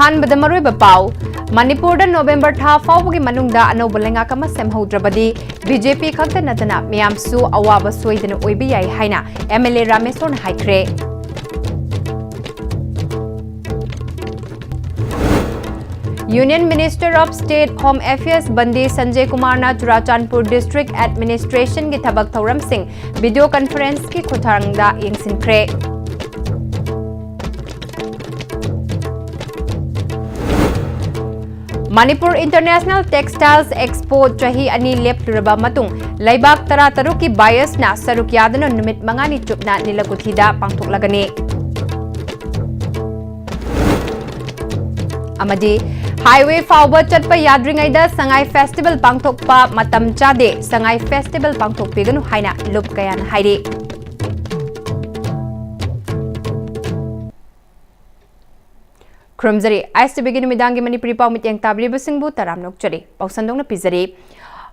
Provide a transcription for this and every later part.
अहानबद मरुइब पाउ मणिपुर नोवेम्बर था फाउबगी मनुंगदा अनौब लेंगाक अमा सेमहौद्रबदी बीजेपी खक्त नतना मियामसु अवाब सोइदन ओइबि याइ हाइना एमएलए रामेश्वर हाइख्रे union minister of state home affairs Bandi Sanjay Kumar ना चुराचांदपुर डिस्ट्रिक्ट एडमिनिस्ट्रेशन की थबक थौरम सिंह वीडियो कॉन्फ्रेंस की खुथारंगदा यंगसिनख्रे मणिपुर इंटरनेशनल टेक्सटाइल्स एक्सपो चाही अनि लेप्लुरबा मतुंग लैबाक तरा तरु की बायस ना सरुक यादन नुमित मंगानी चुपना नीलकुथीदा पांगथोकलगनी अमदी हाईवे फाउबा चटपा याद्रिंगैदा संगाई फेस्टिवल पांगथोकपा मतम चादे संगाई फेस्टिवल पांगथोकपिगनु हाइना लुप कयान हाइरे खुरमजरी ISTV गी नुमिदांगी मणिपुरी पाउ मित्यंग ताबरिबसिंगबु तराम नोकचरी पाउसंदोंगना पिजरी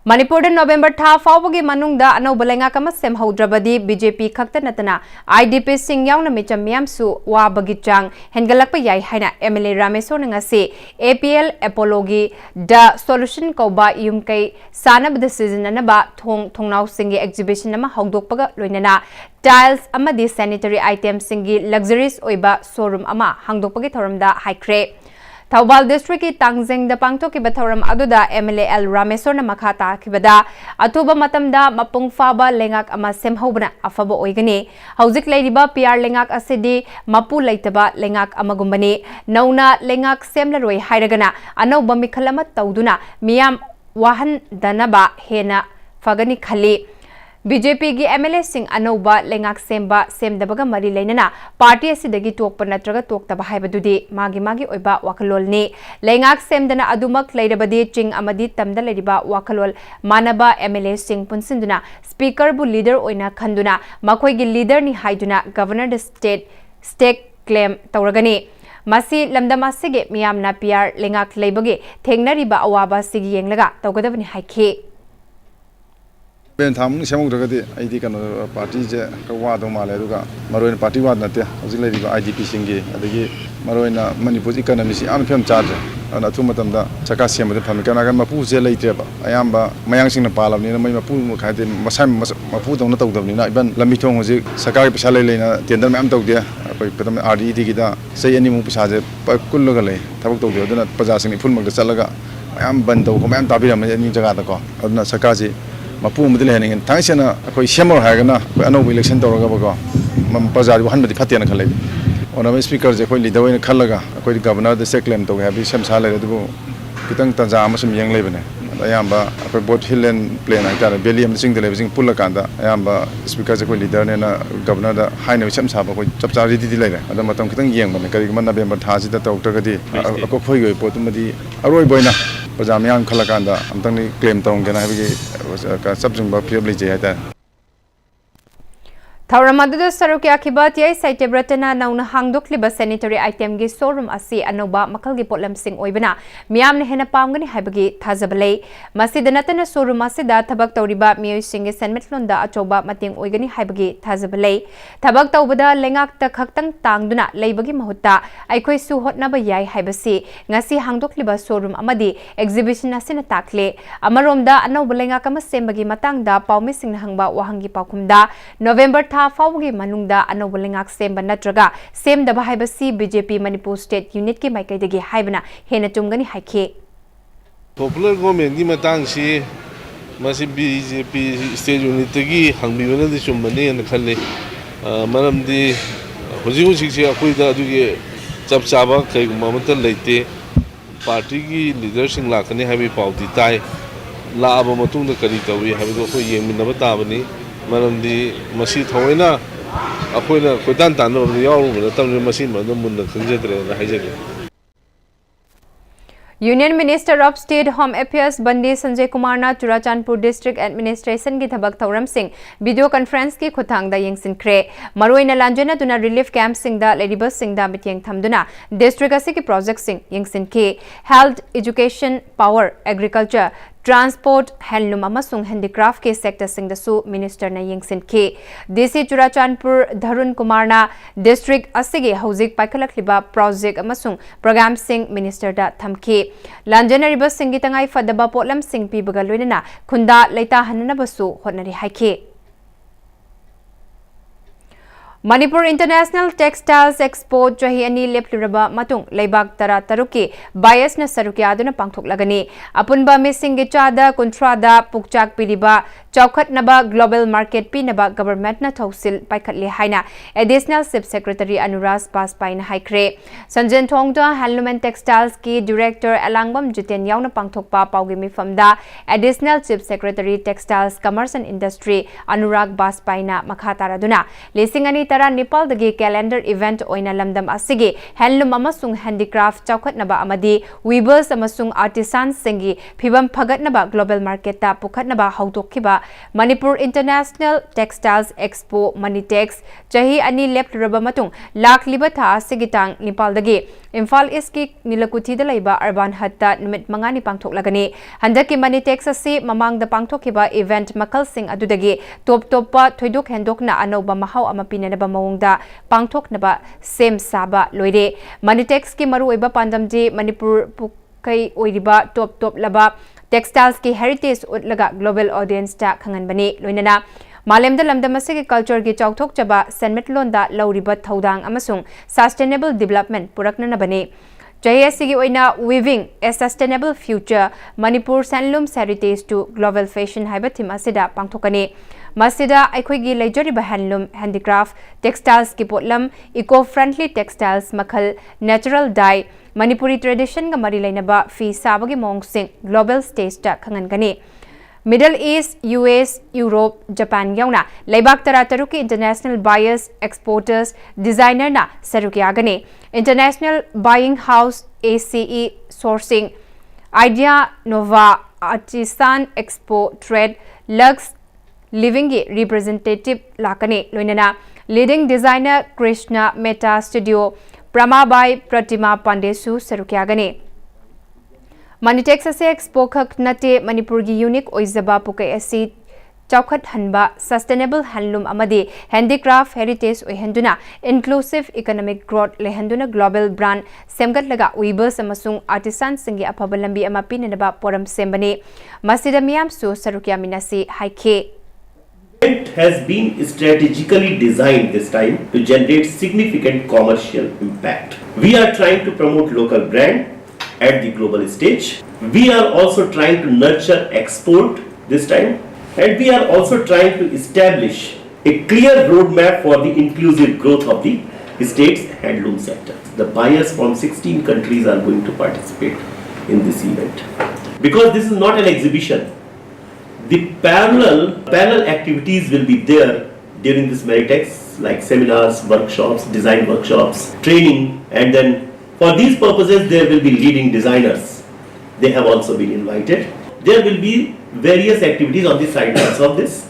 मणिपुर नोवेम्बर था फाउबगी मनुंगदा अनौब लेंगाक अमा सेमहौद्रबदी बीजेपी खक्त नतना IDP सिंग याउना मिचम मियामसु वाबगी चांग हेनगलकपा याइ हाइना एमएलए रामेश्वर नंगासी APL एपोलॉगी द सॉल्यूशन कौबा युमकै सानबद सिजननबा थोंगनाउ सिंगी एग्जिबिशन अमा हौदोकपगा लोइनना टाइल्स अमदी सैनिटरी आइटम सिंगी लग्जरीज ओइबा शोरूम अमा हांगदोकपगी थौरमदा हाइख्रे थौबाल डिस्ट्रिक्ट की तांगजेंग द पांगथोकिबा थौरम अदुदा एमएलए एल रामेश्वर मखा ताखिबदा अथुबा मतमदा मपुंग फाबा लेंगाक अमा सेमहौबना अफबा ओइगनी हौजिक लैरिबा पीआर लेंगाक असिदी मपु लैतबा लेंगाक अमगुंबनी नौना लेंगाक सेमलरोय हाइरगना अनौबा मिखल अमा तौदुना मियाम वाहन दनबा हेना फगनी खली बीजेपी की एमएलए सिंह अनौबा लेंगाक सेमबा सेमदबगा मरी लेनना पार्टी असिदगी तोकपा नत्रगा तोकतबा हाइबदुदी मागी मागी ओइबा वाखलोलनी लेंगाक सेमदना अदुमक लैरबदी चिंग अमदी तमदा लैरिबा वाखलोल मानबा एमएलए सिंह पुनसिंदुना स्पीकर बु लीडर ओइना खंदुना मखोइगी लीडर नि हाइदुना गवर्नर द स्टेट क्लेम तौरगनी मसी लमदमासिगे मियामना पीआर लेंगाक लैबगे थेंगनरिबा अवाबा सिगी येंगलगा तौगदबनि हाइखे बेन थाम सेमौद्रगदी आईदी कनो पार्टी जे वादो माले दुगा मरोइन पार्टी वाद नते हजिक लेरिबा IDP सिंगी अदगी मरोइना मणिपुर इकोनॉमी सि आम फेम चार्ज अना थु मतमदा चका सेमदे फमी कना गन मपु जे लेत्रेबा अयाम्बा मयांग सिंगना पालबनी मै मपु मखादे मसाय मपु दौना तौदबनी ना इबन लमी थोंग हजिक सरकार पैसा लेना टेंडर मैम तौदे अखोय पदम RDD गिदा सै एनिमु पैसा जे कुल्लगा ले थबक तौदे अदना प्रजा सिंगनि फुलमक चलगा मैम बंद तौ मैम ताबिरम एनि जगह को अदना सरकार जी मपू लेने थाना अखोई सेमर है अनौब इलेक्शन तौरगबको प्रजा हनबदी फतेना खल ओनम स्पीकर से अखोई लीडर खलगा अखोई गवर्नर से क्लेम तौगे है सेमसा लेर खितंग तंजा यें लेबने अयाम्बा अखोई बोट हिल एंड प्लेन है बेली चिंग लेबसिंग पुलकान अयाम्बा स्पीकर से लीडर ने गवर्नर हाई सेम साब अखोई चप चारीदी लेरे मतम खितंग येंबने करीगुम नवेम्बर थासीद तौरगदी अखोई पोतुमदी अरोइबोइना प्रजा मैम खलकान अमतंग क्लेम तौगेना है सबजुंग फिरब लेजे है थौरम अदुदा सरुक याखिबा टिआई साइटेब्रतना नौना हांगदोक्लिबा सैनिटरी आइटम की शोरूम असी अनौबा मखल की पोटलम सिंह ओइबना मियाम ने हेना पामगनी हाइबगी थाजबले मसिद नतना शोरूम असिदा थबक तौरिबा मियोय सिंह सेनमेटलोंदा अचौबा मतेंग ओइगनी हाइबगी थाजबले थबक तौबदा लेंगाक त खक्तंग तांगदुना लेबगी महुत्ता आइखोय सु होटनबा याय हाइबसी ngasi हांगदोक्लिबा शोरूम अमदी एग्जिबिशन असिना ताकले अमरोमदा अनौबा लेंगाक अमा सेमबगी मतंगदा पाउमी सिंह हंगबा वाहंगी पाखुमदा नवेम्बर था फाउगी मनुंगदा अनौब लेंगाक सेमबा नत्रगा सेमदबा हाइबसी बीजेपी मणिपुर स्टेट यूनिट की माइकैदगी हाइबना हेना चुमगनी हाइखे पॉपुलर गवर्नमेंट की मतंग से मसी बीजेपी स्टेट यूनिट की हंगबिबनदि चुमबने न खले मरमदि हुजी हुजी से अखोइदा अदुगे चप चाबा कैगुमा मत लेते पार्टी की लीडर सिंह लाकने हाइबे पाउती ताई लाब मतुंग करी तवी हाइबे को येंमिनबा ताबनी मरमदि मसी थोइना अखोइना कोइतान तानबा यावरुबना तमने मसी मदम मुन्न खंजद्रे हाइजगे union minister of state home affairs Bandi Sanjay Kumar ना चुराचांदपुर डिस्ट्रिक्ट एडमिनिस्ट्रेशन की थबक थौरम सिंह वीडियो कॉन्फ्रेंस की खुथांगदा यंगसिनख्रे मरोइना लांजना दुना रिलीफ कैंप सिंगदा लेरिबा सिंगदा मिटिंग थमदुना डिस्ट्रिक्ट असी की प्रोजेक्ट सिंह यंगसिनखे health education power agriculture transport handloom अमसुंग हैंडीक्राफ्ट के सेक्टर सिंगदसु मिनिस्टर ना यंगसिनखे डीसी चुराचांदपुर धरुण कुमार ना डिस्ट्रिक्ट असिगे हौजिक पाइखलखलिबा प्रोजेक्ट अमसुंग प्रोग्राम सिंग मिनिस्टर दा थमखे लांजनरिबा सिंगी तंगाई फदबा पोटलम सिंग पीबगा लोइनना खुंदा लेता हननबसु होनरी हाइखे मणिपुर इंटरनेशनल टेक्सटाइल्स एक्सपो चही अनि लेप्लुरबा मतुंग लेबाक तरा तरुकी बायस न सरुकियादुना पांगथोकलगनी अपुनबा मिसिंग गे चादा कुंथ्रादा पुकचाक पिरिबा चौखटनबा ग्लोबल मार्केट पिनबा गवर्नमेंट न थौसिल पाइखटले हाइना एडिशनल चीफ सेक्रेटरी अनुराग पासपाइन हाइख्रे संजन थोंगदा हैंडलूम एंड टेक्सटाइल्स की डायरेक्टर अलांगबम जितेन यावना पांगथोकपा पाउगे मिफमदा additional chief secretary textiles commerce and industry Anurag पासपाइना मखातारादुना लिसिंग अनि तरा निपाल दगे कैलेंडर इवेंट ओइना लमदम असिगे हैंडलूम अमसुंग हैंडीक्राफ्ट चौखटनबा अमदी वीवर्स अमसुंग आर्टिसंस सिंगी फिबम फगटनबा ग्लोबल मार्केट ता पुखटनबा हौदोखिबा Manipur international textiles expo Manitex चही अनि लेप्लुरबा मतुंग लाखलिबा था असिगे तांग निपाल दगे इम्फाल ईस्ट की नीलकुथी लैबा अर्बान हत्ता निमित मंगानी पांगथोकलगनी हंदकी मनीटेक्स असि ममांग द पांगथोकिबा इवेंट मखल सिंग अदुदगे टॉप टॉपा थोइदोक हेंदोकना अनौबा महाव अमा पिननबा मवंगदा पांगथोकनबा सेम साबा लोइरे मनीटेक्स की मरु ओइबा पांदमजे मणिपुर पुकै ओइरिबा टॉप टॉप लबा टेक्सटाइल्स की हेरिटेज उटलगा ग्लोबल ऑडियंस ता खंगनबने लोइनना मालेमदा लमदम असिगे कल्चर की चौथोकचबा सेनमेटलोंदा लौरिबा थौदांग अमसुंग सस्टेनेबल डेवलपमेंट पुरकननबने जयसिगी ओइना weaving a sustainable future Manipur handloom heritage to global fashion हाइबा थीम असिदा पांगथोकने मसिदा अखोइगी लेजरिबा हैंडलूम हैंडीक्राफ्ट टेक्सटाइल्स की पोटलम इको फ्रेंडली टेक्सटाइल्स मखल नेचुरल डाई मणिपुरी ट्रेडिशन गा मरी लेनबा फी साबगी मोंगसिंग ग्लोबल स्टेज ता खंगनगनी middle east US Europe Japan याउना लेबाक तरा तरुकी इंटरनेशनल बायर्स एक्सपोर्टर्स डिजाइनर ना सरुकियागने international buying house ACE sourcing idea nova artisan expo trade lux living की रिप्रेजेंटेटिव लाकने लोइनना leading designer Krishna Mehta studio प्रमाबाई प्रतिमा पांडेसु सरुकियागने मनीटेक्स असे एक्सपो खक नते मणिपुर की यूनिक ओइजबा पुकै असि चौखट हनबा सस्टेनेबल हैंडलूम अमदी हैंडीक्राफ्ट हेरिटेज ओइहंदुना इंक्लूसिव इकोनॉमिक ग्रोथ लेहंदुना ग्लोबल ब्रांड सेमगतलगा वीवर्स अमसुंग आर्टिसन सिंगी अफबा लंबी अमा पिननबा पोरम सेमबने मसिदा मियामसु सरुकिया मिनासी हाइखे It has been strategically designed this time to generate significant commercial impact. We are trying to promote local brand at the global stage. We are also trying to nurture export this time, and we are also trying to establish a clear roadmap for the inclusive growth of the state's handloom sector. The buyers from 16 countries are going to participate in this event. Because this is not an exhibition, the parallel activities will be there during this Manitex, like seminars, workshops, design workshops, training, and then for these purposes there will be leading designers. They have also been invited. There will be various activities on the sidelines of this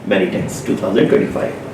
Manitex 2025.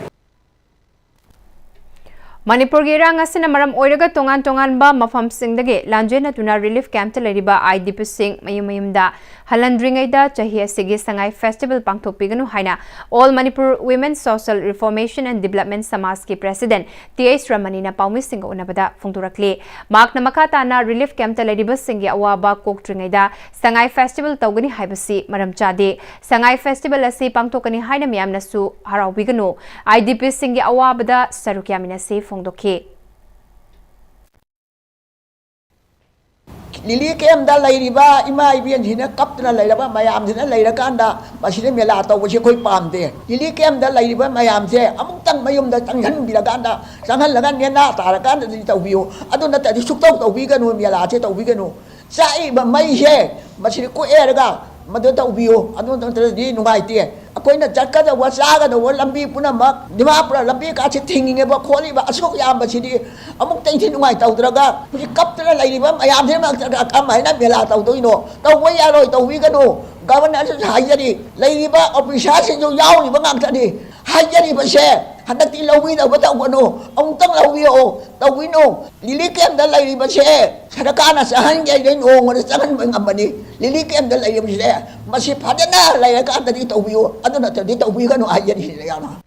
Manipur की इरांग असिना मरम ओइरगा तोंगान तोंगानबा मफमसिंगदगे लांजेना तुना relief camp लेरिबा IDP सिंग मयुमयुमदा हलंद्रिंगैदा चाहि असिगे संगाई फेस्टिवल पांगथोकपिगनु हाइना all Manipur women social reformation and development Samaj की प्रेसिडेंट टीएस रमनीना पाउमी सिंग उनबदा फोंदुरकले माकना मखाताना रिलीफ कैंप लेरिबा सिंगे अवाबा कोकट्रिंगैदा संगाई फेस्टिवल तौगनी हाइबसी मरम चादे संगाई फेस्टिवल असि पांगथोकनी हाइना मियामनसु हराउबिगनु आईडीपी सिंगे अवाबदा सरुकियामिनसि फोंदोखे लिली केमदा लैरिबा इमा इबियन हिना कपतना लैरबा मयाम जिना लैरकांदा मसिने मेला तौबसे खोइ पामदे लिली केमदा लैरिबा मयाम से अमुक्तंग मयुमदा तंगहन बिरकांदा संगहन लगा नेना तारकांदा दि तौबियो अदु नतदि सुक्तौ तौबिगनु मेला से तौबिगनु चाइबा मैसे मसिने को एरगा मदो तौबियो अदु नतदि नुगाइते अकोइना चक्कदा वचागदा व लंबी पुनमक दिमापुरा लंबी कासे थिंगिंगेबा खोलिबा असोक यामबसिदि अमुक तैथि नुगाइ तौद्रगा हुजि कपतना लैरिबा मयामसे कमाइना मेला तौदोइनो तौबा यारोइ तौबिगनु गवर्नर हाइजरी लैरिबा ऑफिसर सिंजो याउरिबा गांथदि हाइजरी बसे हंदक्ति लौबीदब तौगनु अमुक्तंग लौबियो तौबिनो लिली कैम्पदा लैरिबसे सरकारना चहनगे नोंगदा चहनब ngambani लिली कैम्पदा लैरिबसे मसी फजना लैरकाददि तौबियो अदु नतदि तौबिगनु हायनि याना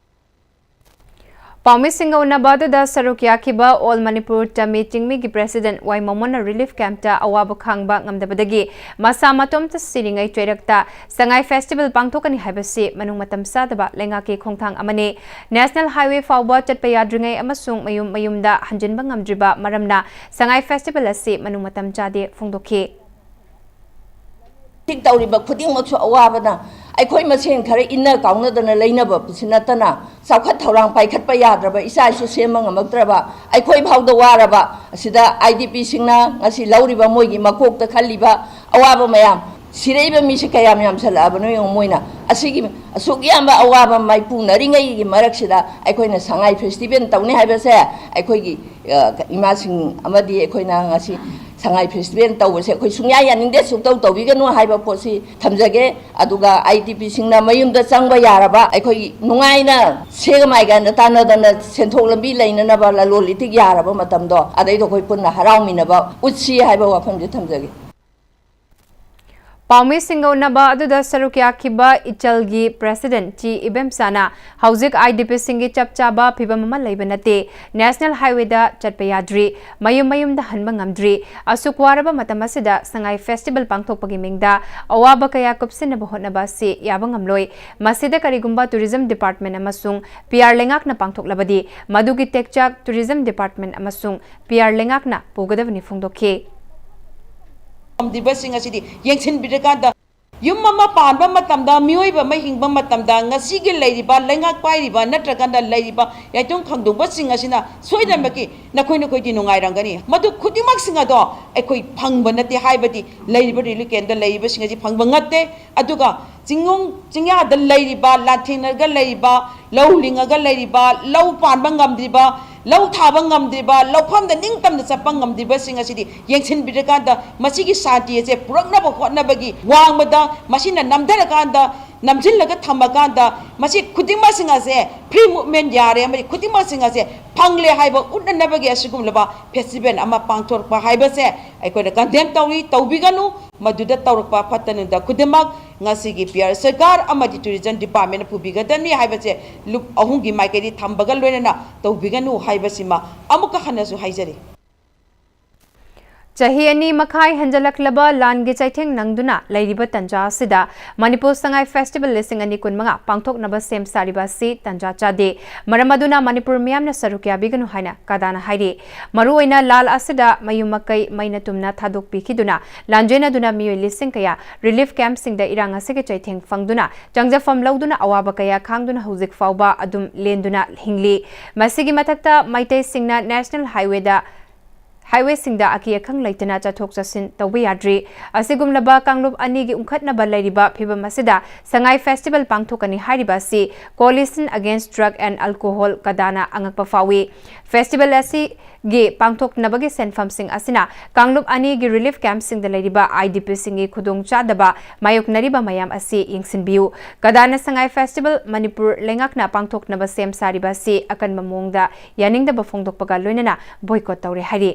Paumi Singa Unabada Sarukia Kiba All Manipur Tami Tingmi ki President Wai Momona Relief Camp ta Awaba Khangba Ngamdabadagi Masa Matom ta Siringai Twerakta Sangai Festival Pangtokani Habasi Manung Matam Sadaba Lenga ki Khongthang Amane National Highway Fawba Chatpayadringai Amasung Mayumda Hanjinba Ngamdriba Maramna Sangai Festival asi Manung Matam Chade Phongdokhe Tik tawriba khuding maksu awabana aikhoi masen khare inna kaungna dana leinaba pusinatana saukhat thorang paikhat pa yadraba isa su semang amaktraba aikhoi phawda waraba asida IDP singna ngasi lauriba moigi makok ta khaliba awaba mayam sireiba mi se kayam yam salaba no yong moina asigi asugiyamba awaba mai punari gi maraksida aikhoi na sangai festival tawne haibase aikhoi gi imasing amadi aikhoi na ngasi Sangai Festival tawse khoi sungya yaninde suktaw tawbiganu haiba posi thamjage aduga IDP singna mayumda changba yaraba aikhoi nungaina segamai ga natana dana senthok lambi leina na ba loliti yaraba matamdo adai do khoi punna haraumina ba utsi haiba wafam je thamjage Paumi Singa Unaba Aduda Sarukia Kiba Ichalgi President Chi Ibem Sana Hauzik IDP Singi Chapchaba Pibamama Leibanate National Highway da Chatpayadri Mayum da Hanba Ngamdri Asukwaraba Matamasida Sangai Festival Pangthokpagi Mingda Awaba Kaya Kupsina Bahonaba Si Yabangamloi Masida Karigumba Tourism Department Amasung PR Lengak na Pangthoklabadi Madugi Tekchak Tourism Department Amasung PR Lengak na Pugadavani Phongdokhe Dibasing asidi yengsin bidakada yum mama panba matamda mioiba mai hingba matamda ngasigi leiriba lengak pairiba natraganda leiriba yatong khangdungba sing asina soidamaki nakhoi nakhoi di nungairangani madu khudimak singa do ekoi phangba nate haibadi leiriba rilikenda leiriba singa ji phangba ngate aduga chingya da leiriba lathingnaga leiriba lowlingaga leiriba low panba ngamdiba lau thaba ngamdiba laufam da ningtam da chapang ngamdiba singa sidi yengsin bidakanda masigi santi je purakna ba khotna bagi wangmada masina namdara kanda namjillaga thamakanda masi khudima singa se free movement yare amari khudima singa se phangle haiba udna bagi asigum laba festival ama pangthor pa haiba se aikoda condemn tawi tawbiganu maduda tawrakpa phatani da khudimak ngasigi PR sarkar amadi tourism department pubigadani haiba se lup ahungi maikedi thambaga loinana tawbiganu haibasima amuka hanasu haijari Chahi ani makhai hanjalaklaba langi chaitheng nangduna lairiba tanja sida Manipur Sangai Festival lising ani kunmanga pangthok naba sem sariba si tanja chade maramaduna Manipur miyamna sarukya biganu haina kadana hairi maruoina lal asida mayumakai maina tumna thadok pikhiduna lanjena duna miyoi lising kaya relief camp singda iranga sege chaitheng fangduna jangjafam lauduna awaba kaya khangduna hauzik fauba adum lenduna hingli masigi mathakta maitai singna national highway singda aki akhang laitana chathok chasin tawbi yadri asigumlaba kanglub ani gi unkhatna ba lairiba phibam asida sangai festival pangthokani hariba si coalition against drug and alcohol kadana angakpa fawi festival asi gi pangthok nabagi senfam sing asina kanglub ani gi relief camp sing da lairiba IDP singi khudong chadaba mayok nariba mayam asi yingsinbiu kadana sangai festival Manipur lengakna pangthok naba sem sariba si akan mamongda yaningda ba phongdokpaga loinana boycott tawre hari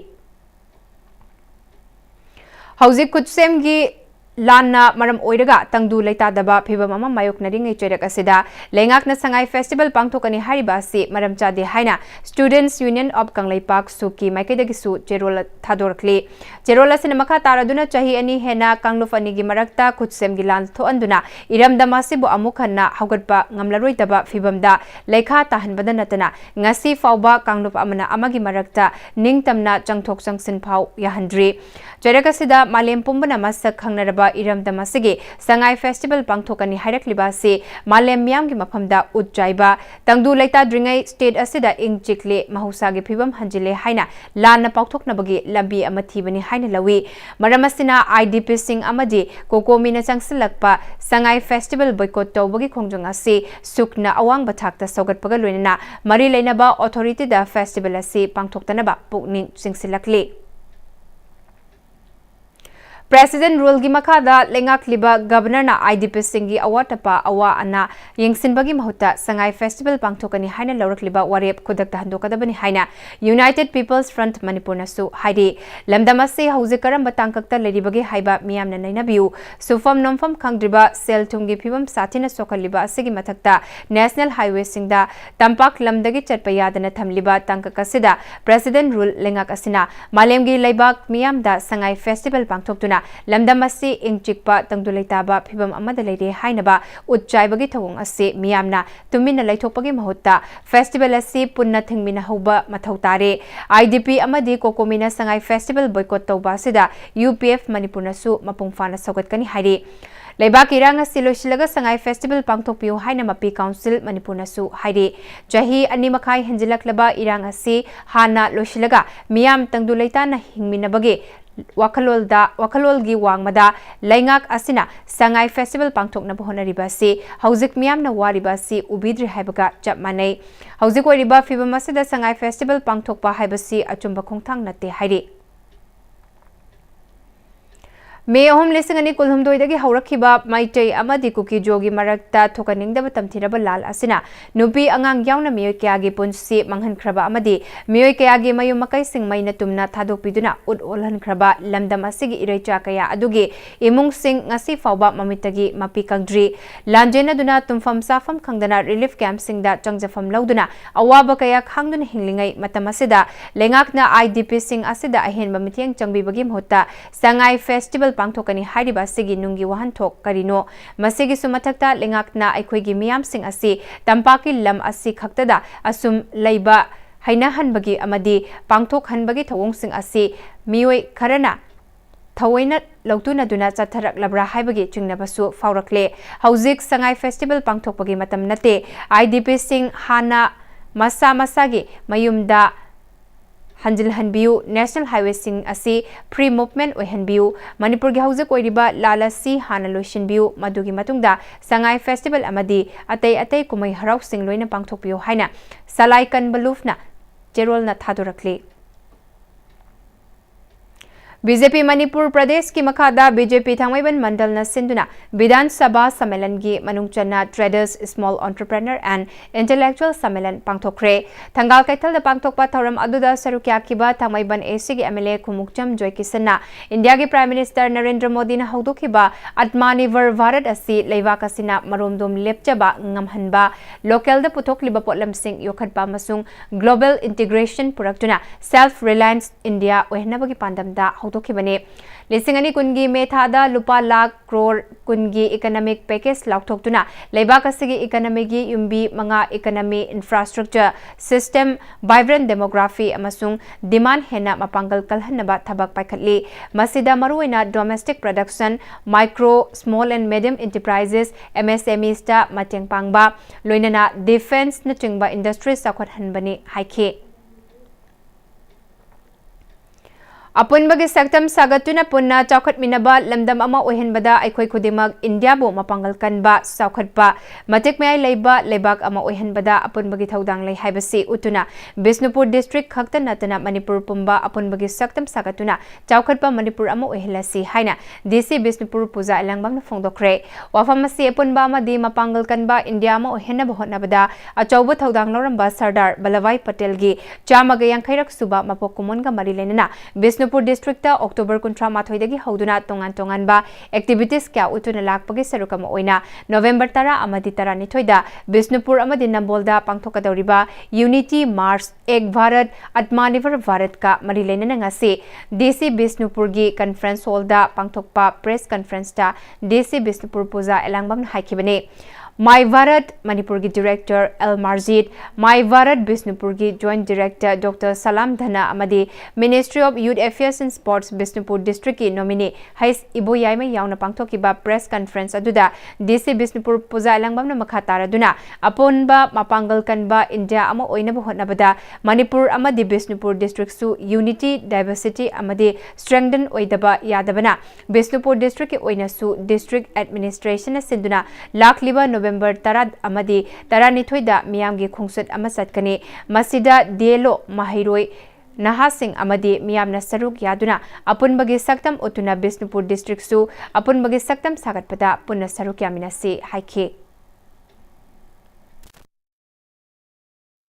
Hauzik Kutsemgi Lana Maram Oiraga Tangdu Laita Daba Piba Mama Mayok Naring Cherak Asida Lengak na Sangai Festival Pangtokani Haribasi Maram Chade Haina Students Union of Kanglai Park Suki Maikedagisu Cherola Thadorkli Cherola Cinemaka Taraduna Chahi Ani Hena Kanglufani Gimarakta Kutsem Gilan Thoanduna Iram Damasibu Amukhana Haugatpa Ngamlaroi Daba Fibamda Lekha Tahan Badanatana Ngasi Fauba Kanglup Amana Amagi Marakta Ningtamna Changthok Changsin Pau Yahandri Cherakasida Malem Pumbana Masak Hangnaraba Iram Damasigi Sangai Festival Pangthokani Hairakliba Malem Miam gi mafamda utjaiba Tangdu Laita Dringai State Asida Ing Chikle Mahusagi Pibam Hanjile Haina Lana Pauthoknabagi Lambi Amathibani Haina Lawi Maramasina IDP Sing Amadi Kokomina Changsilakpa Sangai Festival boycott tawbagi khongjong asi Sukna Awang Bathakta Sogatpaga loinana Mari Lainaba Authority da Festival asi Pangthoktanaba Pukning Singsilakli President rule gi makada lengak liba governor na IDP singi awatapa awa ana yengsinbagi mahuta sangai festival pangthokani haina lawrak liba warep khudak da handokadabani haina United People's Front Manipur na su haidi lamdamase hauze karam batangkakta leribagi haiba miyamna nainabiu sufam nomfam khangdriba sel thungi phibam sathina sokaliba asigi mathakta national highway singda tampak lamdagi chatpa yadana thamliba tangkakasida President rule lengak asina malemgi leibak miyamda sangai festival pangthoktuna lamdamasi ingchikpa tangdulaitaba phibam amada leire hainaba utchaibagi thawong ase miyamna tumina laithokpagi mahutta festival asi punna thingmina hoba mathautare IDP amadi kokomina sangai festival boycott tawba sida UPF Manipur su mapungfana saugatkani hairi Leibak iranga siloshilaga sangai festival pangthokpiu haina mapi council Manipur su hairi jahi ani makai henjilak laba iranga si hana loshilaga miyam tangdulaita na hingminabagi wakalolgi wangmada laingak asina sangai festival pangthokna bohonariba si hauzik miyam na wariba si ubidri haibaga chapmanai hauzik wariba fibam asida sangai festival pangthokpa haibasi achumba khongthang nate hairi May ahom lesangani kulhum doidagi haurakhiba maitei amadi kuki jogi marakta thokaningdaba tamthiraba lal asina nupi angang yauna miyoi kayagi punsi manghankraba amadi miyoi kayagi mayum makai singmaina tumna thadokpiduna olhankraba lamdam asigi iraicha kaya adugi imung sing ngasi fawba mamitagi mapi kangdri lanjena duna tumfam safam khangdana relief camp singda changjafam lauduna awaba kaya khangduna hinglingai matamasida lengakna IDP sing asida ahen bamitheng changbibagi mhota sangai festival pangthokani hairiba sigi nungi wahanthok karino masigi sumathakta lengakna aikhoigi miyam sing asi tampaki lam asi khaktada asum leiba haina hanbagi amadi pangthok hanbagi thawong sing asi miyoi kharana Thawaina lautuna duna chatharak labra haibagi chingnabasu faurakle hauzik sangai festival pangthokpagi matam nate IDP sing hana masagi mayumda Hanjil Hanbiu National Highway Sing asi pre movement oihanbiu Manipur gi hauzik oiriba lalasi hana loishinbiu madugi matungda sangai festival amadi atei kumai harau sing loina pangthokpiu haina salai kan balufna cherol na thadorakle BJP Manipur Pradesh ki makhada BJP Thangmaiban Mandal na sinduna Vidhan Sabha Sammelan gi manungchana Traders Small Entrepreneur and Intellectual Sammelan pangthokre Thangal Kaithal da pangthokpa thoram aduda sarukya kiba Thangmaiban AC gi MLA Khumukcham Joy Kisanna India gi Prime Minister Narendra Modi na haudokiba Atmanirbhar Bharat asi leibak asina maromdom lepchaba ngamhanba local da puthokliba potlam sing yokhatpa masung global integration puraktuna self reliance India ohnabagi pandamda Tokibane Lisingani kungi methada lupa lakh crore kungi economic package laukthoktuna leibakasigi economy gi yumbi manga economy infrastructure system vibrant demography amasung demand hena mapangal kalhanaba thabak paikhatli masida maruina domestic production micro small and medium enterprises MSMEs ta mateng pangba loinana defense na chingba industries sakhot hanbani haikhe Apunbagi saktam sagatuna punna chawkhat minaba lamdam ama ohenbada aikhoi khudimak India bo mapangal kanba chawkhatpa matik mayai leiba leibak ama ohenbada apunbagi thodang lei haibasi utuna Bisnupur district khakta natana Manipur pumba apunbagi saktam sagatuna chawkhatpa Manipur ama ohelasi haina DC Bisnupur puja elangbam na phongdokre wafamasi apunba ama di mapangal kanba India ama ohenna bohonabada achawba thodang loramba Sardar Balawai Patel gi chamaga yankhairak suba mapokumonga mari lenana Bisnupur district ta October 13 dagi hauduna tongan ba activities kya utuna lakpagi sarukama oina November 10 amadi 12 da Bisnupur amadi Nambolda pangthokadoriba Unity March Ek Bharat Atmanirbhar Bharat ka mari lenana ngasi DC Bisnupur gi conference hall da pangthokpa press conference ta DC Bisnupur puja elangbam haikibane My Bharat Manipur gi Director L Marjid, My Bharat Bisnupur gi Joint Director Dr. Salam Dhana amadi Ministry of Youth Affairs and Sports Bisnupur District ki nominee Hais Iboyaima yauna pangthokiba press conference aduda DC Bisnupur puja elangbam na makha taraduna aponba mapangal kanba India ama oina bohonabada Manipur amadi Bisnupur District su unity diversity amadi strengthen oidaba yadabana Bisnupur District ki oina su district administration na sinduna lakliba November 10 amadi 12 da miyamgi khungsut ama satkani masida delo mahiroi nahasing amadi miyamna saruk yaduna apunbagi saktam utuna Bishnupur district su apunbagi saktam sagatpada punna saruk yaminasi haike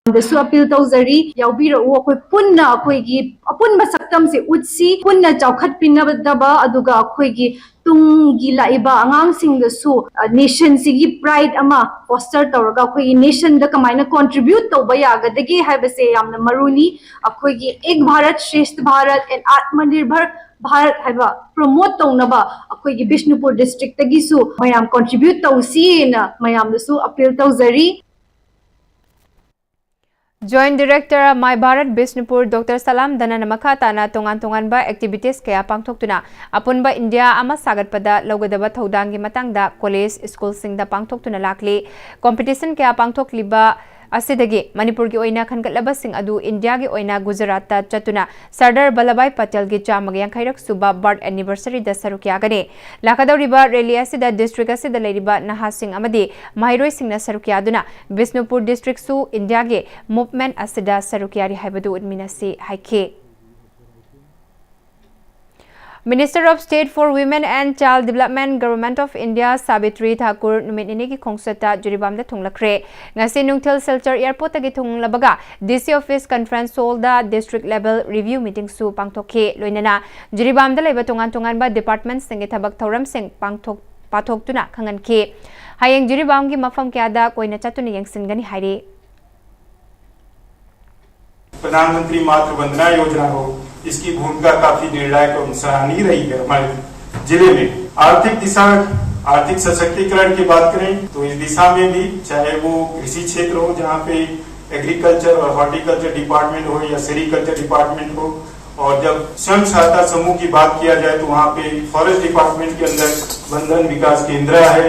दसु appeal तौजरी याउबिरो अखोय पुन्ना अखोयगी अपुन्बा सक्तम से उत्सी पुन्ना चौखत पिनबदबा अदुगा अखोयगी Tungi Laiba आंगांग सिंगसु nation सिगी pride अमा poster तौरगा अखोयगी nation the कमाइना contribute तौबा यागदगी हाइबसे यामना मरुनी अखोयगी एक भारत श्रेष्ठ भारत एंड आत्मनिर्भर भारत हाइबा promote तौनबा अखोयगी बिष्णुपुर डिस्ट्रिक्ट तगिसु मयाम कंट्रीब्यूट तौसीना मयामदसु अपील तौजरी Joint Director My Bharat Bishnupur Dr. Salam Danan Makhatana tongan ba activities kaya pangthoktuna apunba India ama sagatpada logadaba thodanggi matangda college school singda pangthoktuna lakli competition kaya pangthokliba asidagi Manipur gi oina khangatlaba sing adu India gi oina Gujarat ta chatuna Sardar Vallabhbhai Patel gi chamag yankairak suba birth anniversary da sarukya gane lakadawriba rally asida district asida leiriba naha sing amadi mairoi singna sarukya aduna Bishnupur district su India gi movement asida sarukyari haibadu udminasi haike Minister of State for Women and Child Development Government of India Savitri Thakur numit inigi khongsata juribamda thunglakre ngasi nungthil Silchar Airport agi thunglabaga DC office conference hall da district level review meeting su pangthokhe loinana juribamda leiba tongan ba department singi thabak thoram sing pathoktuna khanganke hayeng juribamgi mafam kyada koina chatuni yengsingani haire प्रधानमंत्री मातृ वंदना योजना हो इसकी भूमिका काफी निर्णायक और सराहनीय रही है हमारे जिले में आर्थिक सशक्तिकरण की बात करें तो इस दिशा में भी चाहे वो कृषि क्षेत्र हो जहाँ पे एग्रीकल्चर और हॉर्टिकल्चर डिपार्टमेंट हो या सेरिकल्चर डिपार्टमेंट हो और जब स्वयं सहायता समूह की बात किया जाए तो वहाँ पे फॉरेस्ट डिपार्टमेंट के अंदर बंधन विकास केंद्र है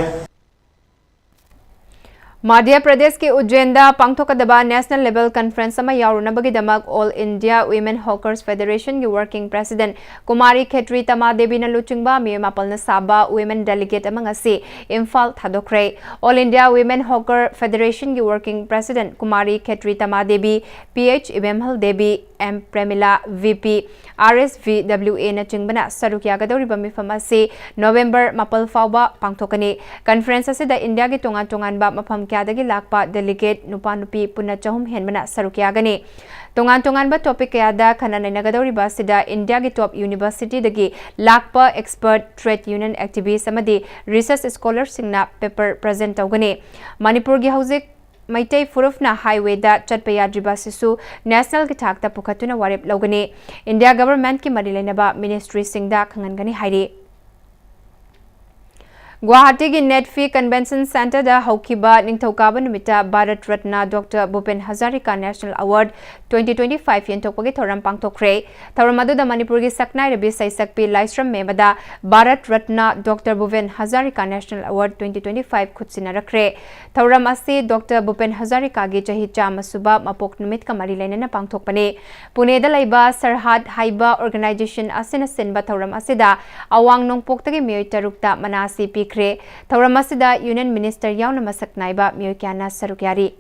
Madhya Pradesh ke Ujjain da pangthokadaba national level conference ama yaurunabagidamag All India Women Hawkers Federation gi working president Kumari Khetri Tama Devi na luchingba mi mapal na saba women delegate amang asi Imphal thadokre All India Women Hawker Federation gi working president Kumari Khetri Tama Devi PH Ibemhal Devi M Premila VP RSVWA na chingbana sarukya gadori bami famasi November mapal fawba pangthokani conference asida India gi tongan ba mafam kyadagi lakpa delegate nupa nupi punna chahum henbana sarukya gani tongan ba topic kyada khananai nagadori ba sida India gi top university dagi lakpa expert trade union activists amadi research scholars singna paper present tawgani Manipur gi hauzik Maitai Furufna Highway da Chatpaya Dribasisu National Kitakta Pukatuna Warip Logani India Government ki Marilenaba Ministry Singda Kangangani Hairi Guwahati ki Netfi Convention Center da Haukiba Ningthokaba Numita Bharat Ratna Dr. Bhupen Hazarika National Award 2025 Yentokpagi Thoram Pangthokre Thoramadu da Manipur gi Saknai Rabi Saisakpi Laisram Memada Bharat Ratna Dr. Bhupen Hazarika National Award 2025 Khutsina Rakre Thoram asi Dr. Bhupen Hazarika gi chahi chama suba mapok numit ka mari lainana pangthokpane Pune da laiba Sarhad Haiba Organization asina sinba thoram asida awang nongpoktagi miyoi tarukta manasi pikre thoram asida Union Minister yauna masaknaiba miyoi kyana sarukyari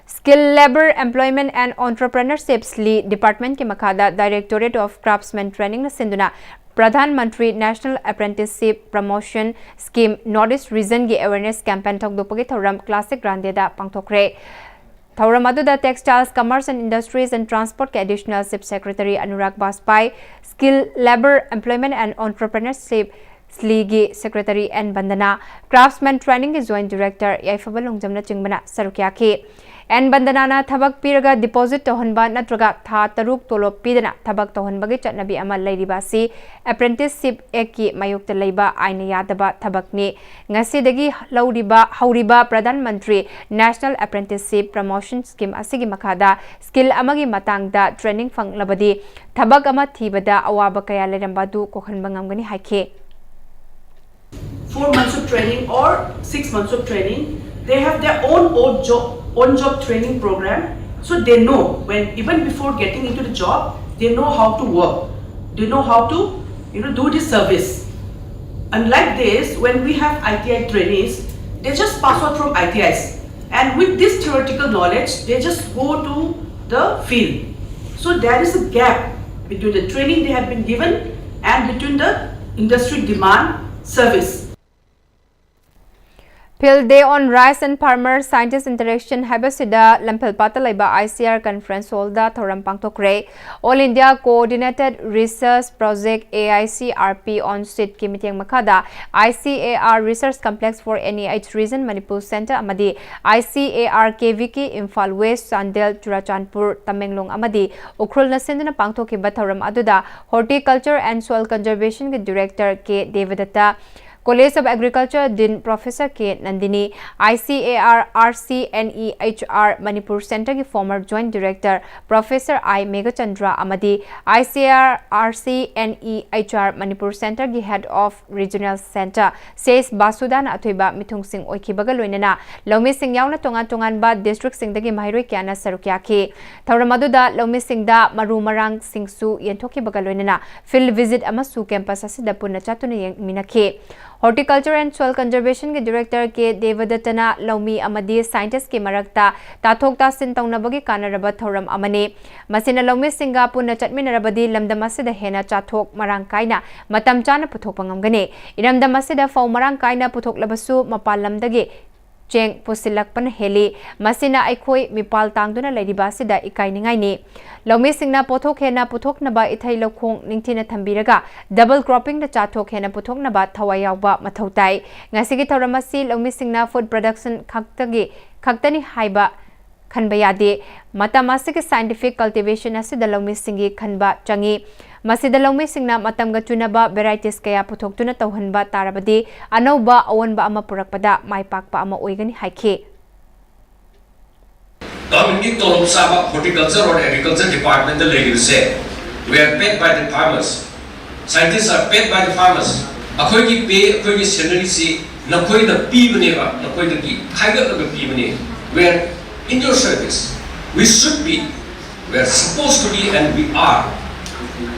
Skill Labor Employment and Entrepreneurship SLE Department ke makada Directorate of Craftsman Training na sinduna Pradhan Mantri National Apprenticeship Promotion Scheme Northeast Region gi awareness campaign thokdopagi thoram classic grande da pangthokre thoram aduda Textiles Commerce and Industries and Transport ke Additional Chief Secretary Anurag Baspai Skill Labor Employment and Entrepreneurship SLE Secretary N Bandana Craftsman Training ki Joint Director Yaifabalongjamna chingbana sarukya ki N Bandanana thabak piraga deposit tohonba natraga tha taruk tolop pidana thabak tohonbagi chatnabi ama leiribasi apprenticeship eki mayukta leiba aina yadaba thabakni ngasidagi hauriba Pradhan Mantri National Apprenticeship Promotion Scheme asigi makada skill amagi matangda training fanglabadi thabak ama thibada awaba kaya leirambadu kokhanba ngamgani haike 4 months of training or 6 months of training they have their own job training program, so they know when even before getting into the job, they know how to work, they know how to do the service. Unlike this, when we have ITI trainees, they just pass out from ITIs, and with this theoretical knowledge, they just go to the field. So there is a gap between the training they have been given and between the industry demand service. Field Day on Rice and Farmer Scientist Interaction Habasida Lampel Patalaiba ICR Conference Hall da Thoram Pangtokre All India Coordinated Research Project AICRP on State Committee Makada ICAR Research Complex for NEH Region Manipur Center Amadi ICAR KVK Imphal West Sandel Churachandpur Tamenglong Amadi Ukrul Nasendana Pangtokiba Thoram Aduda Horticulture and Soil Conservation Director K Devadatta College of Agriculture Dean Professor K. Nandini, ICAR RCNEHR Manipur Center की former Joint Director Professor I. Megachandra Amadi, ICAR RCNEHR Manipur Center की Head of Regional Center says Basudana Atuiba Mithung Singh Oikibaga Loinana, Lomi Singh Yauna Tongan Ba District Singh Dagi Mahiroi Kiana Sarukyaki, Tauramaduda Lomi Singh da Maru Marang Singh Su Yentoki Baga Loinana, field visit Amasu campus Asida Puna Chatuna Minake. Horticulture and Soil Conservation के Director के देवदत्तना लौमी अमदी Scientist के मरक्ता ताथोक तासिन तौनबगी कानरबा थौरम अमने मसिना लौमी सिंगा पुना चटमिनरबदी लमदम असिदा हेना चाथोक मरांग काइना मतम चाना पुथोक पंगमगने इरमदम असिदा फौ मरांग काइना पुथोक लबसु मपाल लमदगे चेंग पुसिलकपन हेली मसिना अखोई मिपाल तांगदुना लैरिबासिदा इकाइनिंगाइनी लौमी सिंगना पोथोक हेना पुथोकनबा इथै लौखोंग निंथिना थंबिरगा डबल क्रॉपिंग द चाथोक हेना पुथोकनबा थवाई यावबा मथौ ताई ngasiगी थौरमसी लौमी सिंगना फूड प्रोडक्शन खक्तनी हाइबा खनबा यादे मतमासिक साइंटिफिक कल्टीवेशन असिदा लौमी सिंगी खनबा चंगी मसिदा लौमी सिंगना मतमगा चुनबा वेराइटीज कया पुथोकतुना तौहनबा तारबदी अनौबा अवनबा अमा पुरकपदा माइपाकपा अमा ओइगनी हाइखे Government tolop saba horticulture or agriculture department we are paid by the farmers. Scientists are paid by the farmers. Akoi ki pay, akoi ki salary si nakoi da pi bane ba, nakoi da ki khaiga da pi bane. We are in your service. We should be. We are supposed to be, and we are.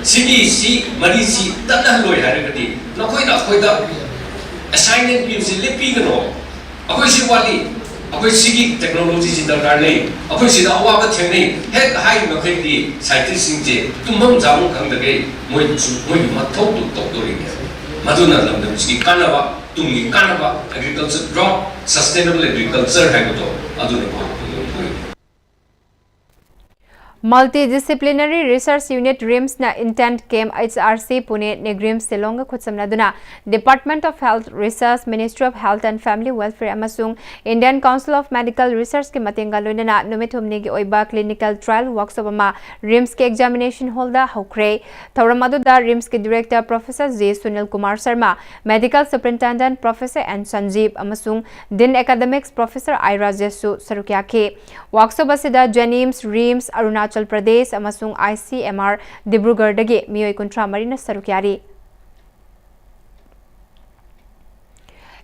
Sigi si mari si tanda loi hari kati. Nakoi da assignment pi si le pi gano. Akoi si wali. अखोई सिगी technology से दरकार नहीं अखोई सिदा अवाब थेंगने हेक हाई नखै दी साइंटिस्ट सिंह जे तुमम जामु खंगदगे मोय मथौ तु तोरिगे मदुना लमदम सिगी कानबा तुंगी कानबा एग्रीकल्चर ड्रॉप सस्टेनेबल एग्रीकल्चर हाइबतो अदुने Multidisciplinary Research Unit RIMS na Intent Came HRC Pune Negrim Silonga Khutsamnaduna Department of Health Research Ministry of Health and Family Welfare Amasung Indian Council of Medical Research ke matenga loinana numithumni gi oiba clinical trial workshop ama RIMS ke examination hall da hokre Thauramadu da RIMS ke Director Professor J Sunil Kumar Sharma Medical Superintendent Professor N Sanjeev Amasung Din Academics Professor Ira Jesu Sarukyake workshop asida Jenims RIMS Arunachal Pradesh amasung ICMR Dibrugarh dagi miyoi kuntra marina sarukyari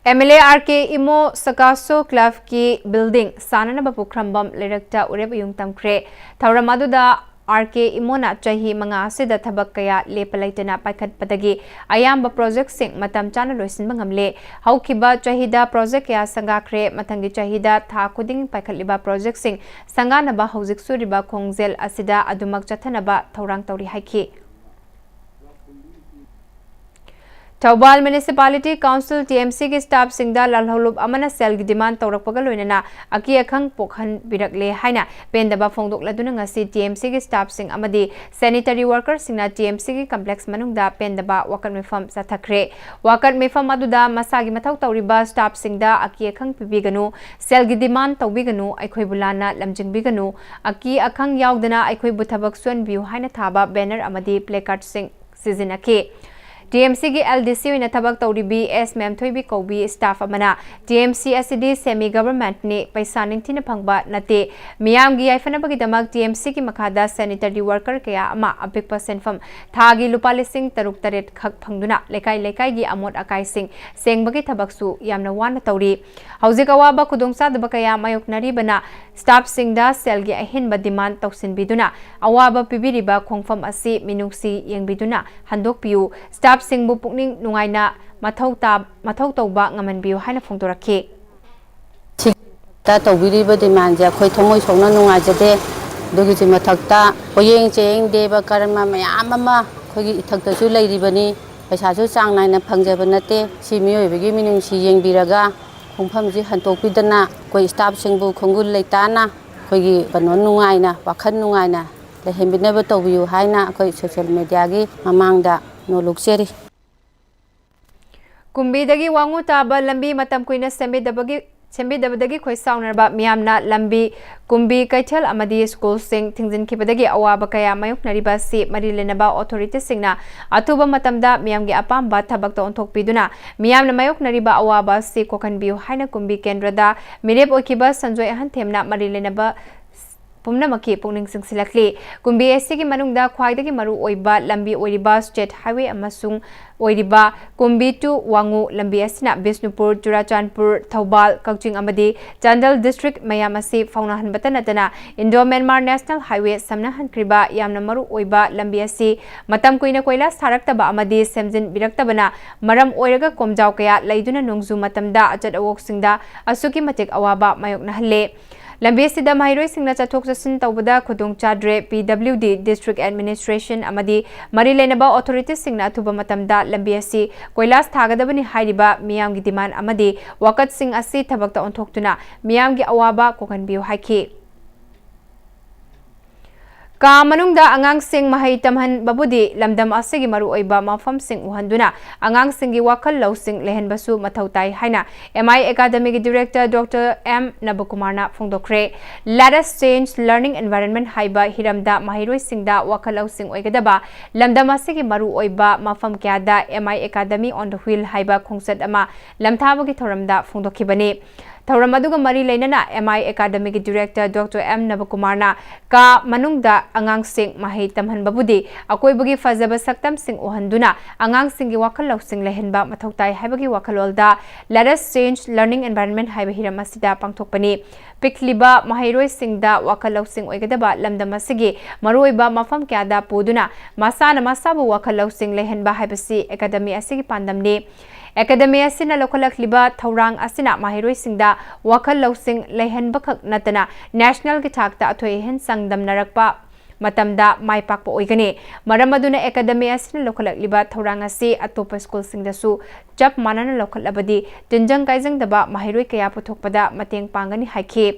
MLA RK Imo Sakaso Club ki building sanana bapukrambam lerakta ureb yung tamkre Thauramadu da RK Imona chahi manga sida thabak kaya lepalaitana paikhat padagi ayamba project sing matam chana loisin bangamle haukiba chahida project ya sangakre matangi chahida tha kuding paikhatliba project sing sangana ba hojik suriba khongzel asida adumak chathana ba thorang tauri haiki Taubal Municipality Council TMC की staff सिंगदा लालहौलुब अमना cell की demand तौरकपगा लोइनना अकी अखंग पोखन बिरकले हाइना पेंदबा फोंदोकलदुना ngasi TMC की staff सिंग अमदी sanitary worker सिंगना TMC की complex मनुंगदा पेंदबा वाकट मिफम सथखरे वाकट मिफम अदुदा मसागी मथौ तौरिबा staff सिंगदा अकी अखंग पिबिगनु cell की demand तौबिगनु अखोय बुलाना लमजिंगबिगनु अकी अखंग यावदना अखोय बुथबक सुन बिउ हाइना थाबा banner अमदी placard सिंग सिजिनके TMC की LDC in tabak tawribi S mem thoibi kobi staff amana TMC SCD semi government ne paisa ningthina phangba nate miyam gi aifana bagi damak TMC ki makhada sanitary worker kaya ama abik percent fam thagi lupa lising taruk taret khak phangduna lekai gi amot akai sing seng bagi thabak su yamna wan tawri hauzik awaba khudongsa daba kaya mayok nari bana staff singda sel gi ahin ba demand tawsin biduna awaba pibiriba khongfam asi minungsi yengbiduna handok piu staff Sing bu pukning nungaina mathau tauba ngaman biu haina phongdorakhe ta tawbiriba demand ja khoi thomoi songna nunga jade दुगी मथक्ता होयेंग चेंग देव कर्म मयाम अमा खोगी इथक्तसु लेरिबनी पैसासु चांग नायना फंगजब नते सि मियोयबगी मिनुंगसि येंगबिरगा खुंफमसि हंतोकपिदना कोई स्टाफ सिंगबु खुंगुल लेताना खोगी कनो नुंगाइना वाखन नुंगाइना लेहेंबिनब तौबियु हाइना कोई सोशल मीडिया गी ममांगदा नोलुक्सेरी कुंबीदगी वांगु ताबा लंबी मतम कुइना सेंबिदबदगी खोई साउनरबा मियामना लंबी कुंबी कैथल अमदी स्कूल सिंग थिंजिनखिबदगी अवाबा कया मायोकनरिबा सि मरी लेनबा ऑथोरिटी सिंगना अथुबा मतमदा मियामगी अपामबा थबकता ओंथोकपिदुना मियामना मायोकनरिबा अवाबा सि कोखनबियु हाइना कुंबी केंद्रदा मिरेब ओखिबा संजोय अहनथेमना मरी लेनबा पुमनमकी पुनिंग सिंगसिलकली कुंबी एसी की मनुंगदा ख्वाइदगी मरु ओइबा लंबी ओइरिबा स्टेट हाईवे अमसुंग ओइरिबा कुंबी टू वांगु लंबी एसिना बिष्णुपुर चुराचांदपुर थौबाल कक्चिंग अमदी चांदल डिस्ट्रिक्ट मयामसी फाउनाहनबता नतना इंडो म्यांमार नेशनल हाईवे समनाहनक्रिबा यामना मरु ओइबा लंबी एसी मतम कुइना कोइला सारक्तबा अमदी सेमजिन बिरक्तबना मरम ओइरगा कोमजाव कया लैदुना नोंगजु मतमदा अचत अवोकसिंगदा असुकी मतिक अवाबा मायोकनहल्ले लंबी सिदा माहिरोई सिंगना चथोक चसिन तौबदा खुदुंग चाद्रे पीडब्ल्यूडी डिस्ट्रिक्ट एडमिनिस्ट्रेशन अमदी मरी लेनबा ऑथोरिटी सिंगना अथुबा मतमदा लंबी असि कोइलास थागदबनी हाइरिबा मियामगी डिमांड अमदी वकत सिंग असि थबकता ओंथोक्तुना मियामगी अवाबा कोकनबियु हाइखि का मनुंगदा अंगांग सिंग महै तमहन बबुदी लमदम असेगी मरु ओइबा मफम सिंग उहंदुना अंगांग सिंगी वाखल लौसिंग लेहनबसु मथौताई हाइना एमआई एकेडमी की डायरेक्टर डॉक्टर एम नबकुमारना फोंदोखरे let us change learning environment हाइबा हिरमदा महिरोई सिंगदा वाखल लौसिंग ओइगदबा लमदम असेगी मरु ओइबा मफम क्यादा MI academy on the wheel हाइबा खोंगसत अमा लमथाबगी थोरमदा फोंदोखिबने थौरम अदुगा मरी लेनना एमआई एकेडमी की डायरेक्टर डॉक्टर एम नबकुमारना का मनुंगदा अंगांग सिंग महै तमहनबबुदी अकोइबगी फजब सक्तम सिंग ओहंदुना अंगांग सिंगी वाखल लौसिंग लेहनबा मथौताई हाइबगी वाखलोलदा let us change learning environment हाइबा हिरम असिदा पांगथोकपनी पिकलिबा महिरोई सिंगदा वाखल लौसिंग ओइगदबा लमदम असिगी मरुइबा मफम क्यादा पुदुना मसाना मसाबु वाखल लौसिंग लेहनबा हाइबसी एकेडमी असिगी पांदमनी एकेडमी असिना लोखलखलिबा थौरांग असिना महिरोई सिंगदा वाखल लौसिंग लेहनबखक नतना नेशनल की थाकता अथोयहन संगदमनरकपा मतमदा माइपाकपा ओइगने मरम अदुना एकेडमी असिना लोखलखलिबा थौरांग असि अतोप स्कूल सिंगदसु चप मानना लोखलबदी तिंजंग काइजंगदबा महिरोई कया पुथोकपदा मतेंग पांगनी हाइखि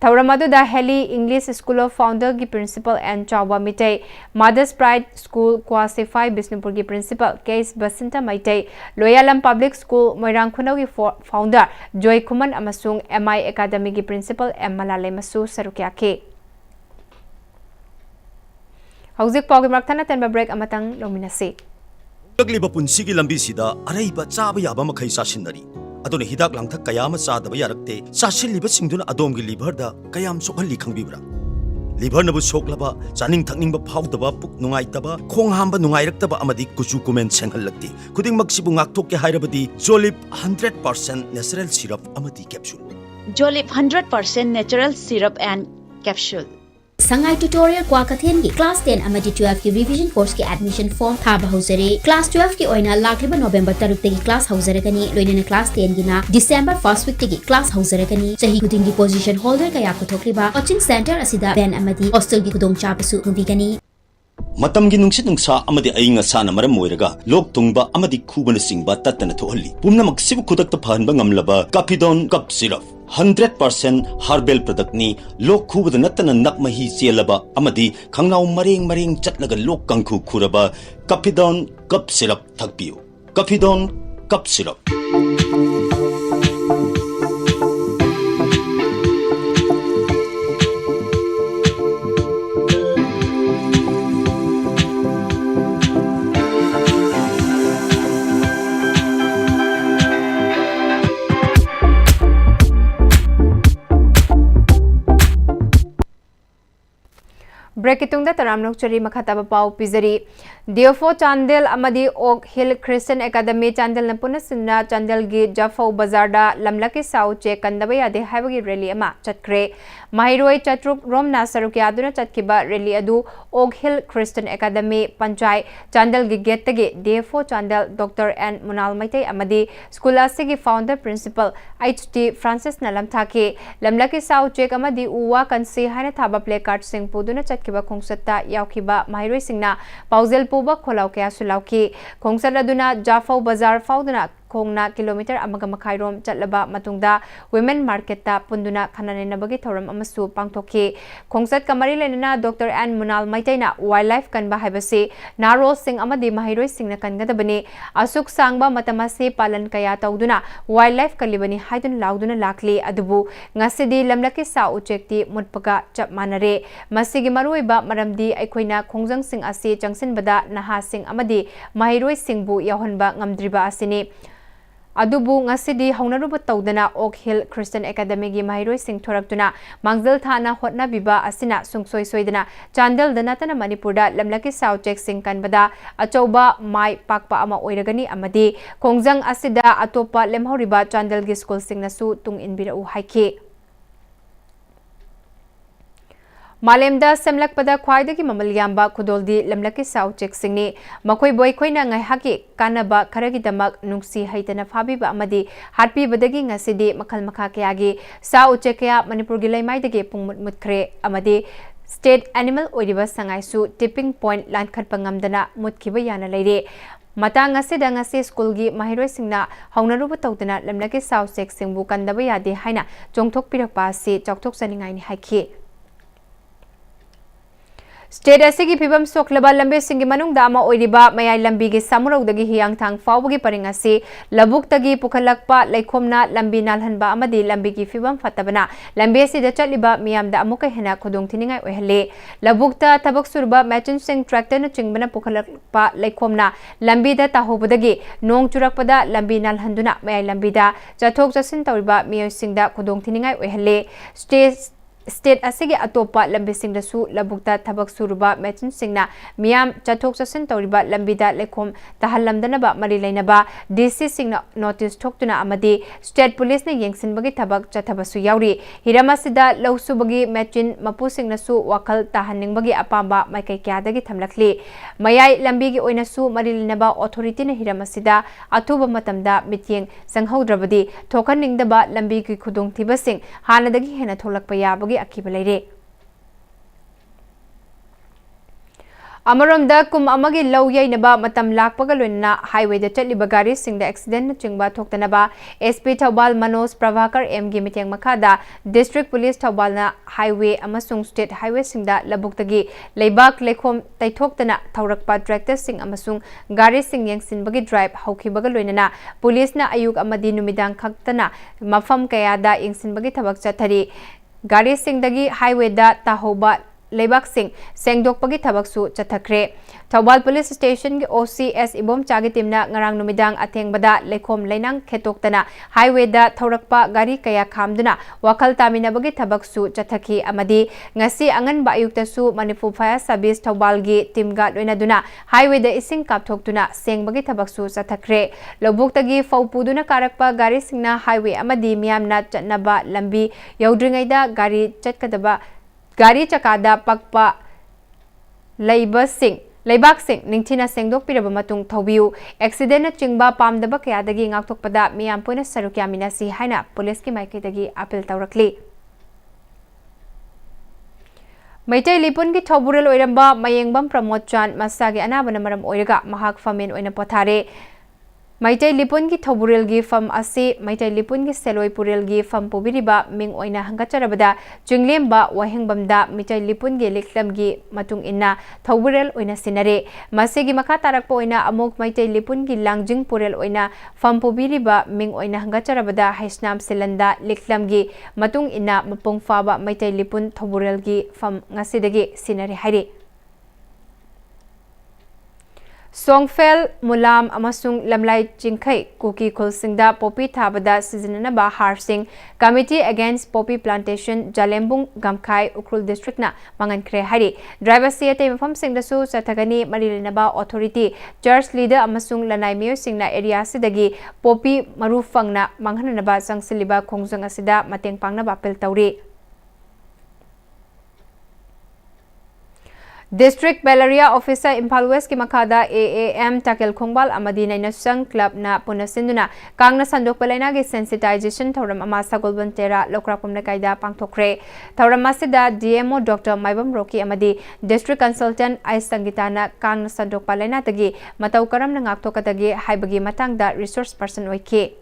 थौरम अदुदा हेली इंग्लिश स्कूल ऑफ फाउंडर की प्रिंसिपल एंड चावा मिटे मदर्स प्राइड स्कूल क्वासिफाई बिष्णुपुर की प्रिंसिपल केस बसंता मैटे लोयालम पब्लिक स्कूल मोइरांग खुनौ की फाउंडर जॉय खुमन अमसुंग एमआई एकेडमी की प्रिंसिपल एम मलाले मसु सरुक्याके हौजिक पाउगी मरथना तनबा ब्रेक अमतंग लोमिनसे लग्लिबा पुंसिगी लंबीसिदा अरैबा चाबा याबा मखै सासिनरी अदुना हिदाक लांथक कयाम चादबा यारक्ते चासिलिबा सिंगदुना अदोमगी लिभरदा कयाम सोखल्ली खंगबिब्रा लिभर नबु सोखलबा चानिंग थकनिंगबा फाउदबा पुक नुंगाइतबा खोंग हांबा नुंगाइरक्तबा अमदी कुचु कुमेन सेंगहल्लक्ति खुदिंगमक सिबु ngakthokke hairabadi Jolip 100% natural syrup amadi capsule Jolip 100% natural syrup and capsule Sangai tutorial Kwakathen की क्लास 10 अमदी 12 की रिवीजन कोर्स की एडमिशन फॉर्म थाबा हौजरे क्लास 12 की ओइना लाखलिबा नवंबर 3 की क्लास हौजरगनी लोइना क्लास 10 गिना डिसेंबर 1 वीक की क्लास हौजरगनी सही खुदिंग की पोजीशन होल्डर का याको थोकलिबा कोचिंग सेंटर असिदा बेन अमदी हॉस्टल की खुदोंग चापसु हुबिगनी मतमगी नुंगसित नुंगसा अमदी अइंग असाना मरम ओइरगा लोक तुंगबा अमदी खूबन सिंगबा तत्तना थोहल्ली पुमनमक सिबु खुदक्ता फहनबा ngamlaba Capidon cup syrup 100% herbal product ni lok khubada natana nakmahi chelaba amadi khangnau mareng mareng chatlaga lok kangkhu khuraba Capidon cup syrup thakpiu Capidon cup syrup break की तुंगदा तराम नोकचरी मखाता पाव पिजरी दियोफो चांदेल अमदी Oak Hill Christian Academy Chandel नपुना सिन्ना चांदेल गी जाफो बाजारदा लमलकी साउ चे कंदबे यादे हाइबगी रैली अमा चटक्रे माहिरोय चट्रुक रोमना सरुक यादुना चटकिबा रैली अदु Oak Hill Christian Academy panchayat Chandel गी गेट तगे दियोफो चांदेल डॉक्टर एन मुनाल मैते अमदी स्कूल असिगी फाउंडर प्रिंसिपल एचटी फ्रांसिस नलम थाके लमलकी साउ चे अमदी उवा कंसी हाने थाबा प्ले कार्ड सिंह पुदुना चटकिबा खोंगसत्ता यावखिबा माहिरोय सिंगना पाउजेल पुबा खोलाव कया सुलावकी खोंगसत अदुना जाफौ बाजार फाउदुना खोंगना किलोमीटर अमगा मखाइरोम चटलबा मतुंगदा वुमेन मार्केटता पुंदुना खनानेनबगी थौरम अमसु पांगथोकी खोंगसत कमरी लेना डॉक्टर एन मुनाल मैतैना वाइल्ड लाइफ कनबा हाइबसे नारोल सिंह अमदी माहिरोय सिंगना कनगदबने असुक सांगबा मतमसे पालन कया तौदुना वाइल्ड लाइफ कलिबनी हाइदुन लाउदुना लाखली अदुबु ngасidi lamlaki sa uchekti mutpaga chap manare masigi maruiba maramdi aikoina khongjang sing asi changsinbada naha sing amadi mahiroi singbu yahonba ngamdriba asini अदुबु ngасidi हौनरुब तौदना ओक हिल क्रिश्चियन एकेडमी गी माहिरोय सिंह थोरक्तुना मांगजल थाना होटना बिबा असिना सुंगसोय सोयदना चांदल दनातना मणिपुरदा लमलकी साउचेक सिंह कनबदा अचौबा माय पाकपा अमा ओइरगनी अमदी खोंगजंग असिदा अतोपा लेमहौरिबा चांदल गी स्कूल सिंगनासु तुंग इनबिरउ हाइखे मालेमदा सेमलकपदा ख्वाइदगी ममल याम्बा खुदोलदी लमलकी साउ चेकसिंगनी मखोय बोयखोयना ngai kanaba खरगिदमक नुंगसी हैतना फाबिबा अमदी हाटपीबदगी ngасidi मखल मखा कयागी सा उचेकया मणिपुरगी लैमाइदगी पुंगमुत मुतखरे अमदी स्टेट एनिमल ओइरिबा संगाइसु टिपिंग पॉइंट लानखटपा ngamdana मुतखिबा याना लैरे मतंग असिदा ngasi स्कूलगी माहिरोय सिंगना हौनरुब तौदना लमलकी साउ चेकसिंगबु कंदबा यादे हाइना चोंगथोकपिरकपा से चौकथोक सनिंगाइनि हाइखि स्टेट असिगी फिबम सोखलबा लंबे सिंगी मनुंग दामा ओइरिबा मयाय लंबी गे सामुरौदगी हियांगथांग फावबगी परिंग असि लबुक्तगी पुखलकपा लैखोमना लंबी नालहनबा अमदी लंबीगी फिबम फतबना लंबे असिदा चटलिबा मियामदा अमुका हेना खुदोंग थिनिंगाय ओहले लबुक्ता थबक सुरबा मैचिन सिंग ट्रैक्टर न चिंगबना पुखलकपा लैखोमना लंबीदा ताहोबदगी नोंग चुरकपदा लंबी नालहनदुना मयाय लंबीदा चथोक चसिन तौरिबा मियोय सिंगदा खुदोंग थिनिंगाय ओहले स्टेट असिगे अतोपा लंबी सिंगदसु लबुक्ता थबक सुरुबा मैचिन सिंगना मियाम चथोक चसिन तौरिबा लंबीदा लेखोम तहलमदनबा मरी लेनबा डीसी सिंगना नोटिस ठोक्तुना अमदी स्टेट पुलिस ने येंगसिनबगी थबक चथबसु यावरी हिरमसिदा लौसुबगी मैचिन मपु सिंगनसु वखल तहनिंगबगी अपांबा माइकै क्यादगी थमलखली मयाय लंबीगी ओइनसु मरी लेनबा ऑथोरिटी ने हिरमसिदा अथुबा मतमदा मिटिंग संहौद्रबदी थोखनिंगदबा लंबीगी खुदोंथिबसिंग हानदगी हेना थोलकपा याबगी अकीब लेरे अमरोमदा कुम अमगी लौ यैनबा मतम लाकपगा लोइना हाईवे दा चटलिबा गारी सिंगदा एक्सीडेंट न चिंगबा थोक्तनबा एसपी थौबाल मनोज प्रभाकर एम गी मिटेंग मखादा डिस्ट्रिक्ट पुलिस थौबालना हाईवे अमसुंग स्टेट हाईवे सिंगदा लबुक्तगी लेबाक लेखोम तैथोक्तना थौरकपा ट्रैक्टर सिंग अमसुंग गारी सिंग येंगसिनबगी ड्राइव हौखिबगा लोइना पुलिसना अयुक अमदी नुमिदांग खक्तना मफम कयादा येंगसिनबगी थबक चथरी गाड़ी सिंगदगी हाईवेदा ताहोबा लेबाक सिंग सेंगदोकपगी थबकसु चथखरे थौबाल पुलिस स्टेशन की ओसीएस इबोम चागी टीमना ngarang numidang athengबदा लेखोम लेनांग खेतोक्तना हाईवेदा थौरकपा गाड़ी कया खामदुना वखल तामिनबगी थबकसु चथखी अमदी ngasi angan ba ayuktसु मणिपुर फायर सर्विस थौबालगी टीमगा लोइनादुना हाईवेदा इसिंग कापथोक्तुना सेंगबगी थबकसु चथखरे लबुक्तगी फौपुदुना कारकपा गाड़ी सिंगना हाईवे अमदी मियामना चटनबा लंबी यौद्रिंगैदा गाड़ी चटकदबा गाड़ी चकादा पक्पा लेबाक सिंग निंगथिना सेंगदोकपिरबा मतुंग थौबियु एक्सीडेंट चिंगबा पामदबा कयादगी ngaktokpada मियाम पुना सरुक्या मिनासी हाइना पुलिस की माइकेदगी अपील तौरकली मैतै लिपुन की थौबुरल ओइरंबा मयेंगबम प्रमोद चान मसागी अनाबना मरम ओइरगा महाक फमेन ओइना पोथारे मैतै लिपुन की थौबुरल गी फम असे मैतै लिपुन की सेलोय पुरल गी फम पुबिरिबा मिंग ओइना हंगचरबदा चिंगलेमबा वहेंगबमदा मैतै लिपुन गी लिखलम गी मतुंग इन्ना थौबुरल ओइना सिनरे मसेगी मखा तारकपा ओइना अमुक मैतै लिपुन गी लांगजिंग पुरल ओइना फम पुबिरिबा मिंग ओइना हंगचरबदा हैसनाम सिलंदा लिखलम गी मतुंग इन्ना मपुंग फाबा मैतै लिपुन थौबुरल गी फम ngasiदगी सिनरे हाइरे Songfel Mulam amasung Lamlai Jingkai Kuki Kulsingda Poppy Tabada Seasonaba Harsing Committee Against Poppy Plantation Jalembung Gamkai Ukrul District na Mangan Kre Hari Driver Siate from Singdasu Satagani Marilinaba Authority Church Leader amasung Lanai Mio Singna area Sidagi Poppy Marufangna Manghanaba Sang Siliba Kongzang Asida Mateng Pangna Bapel Tauri District Malaria Officer Impal West ki makada AAM Takel Khongbal amadi Nainasang Club na punasinduna kangna sandok palaina gi sensitization thoram ama sagolban tera lokrapum na kaida pangthokre thoram masida DMO Dr Maibam Roki amadi District Consultant Ai Sangitana kangna sandok palaina tagi matau karam na ngakthokatagi haibagi matangda resource person oike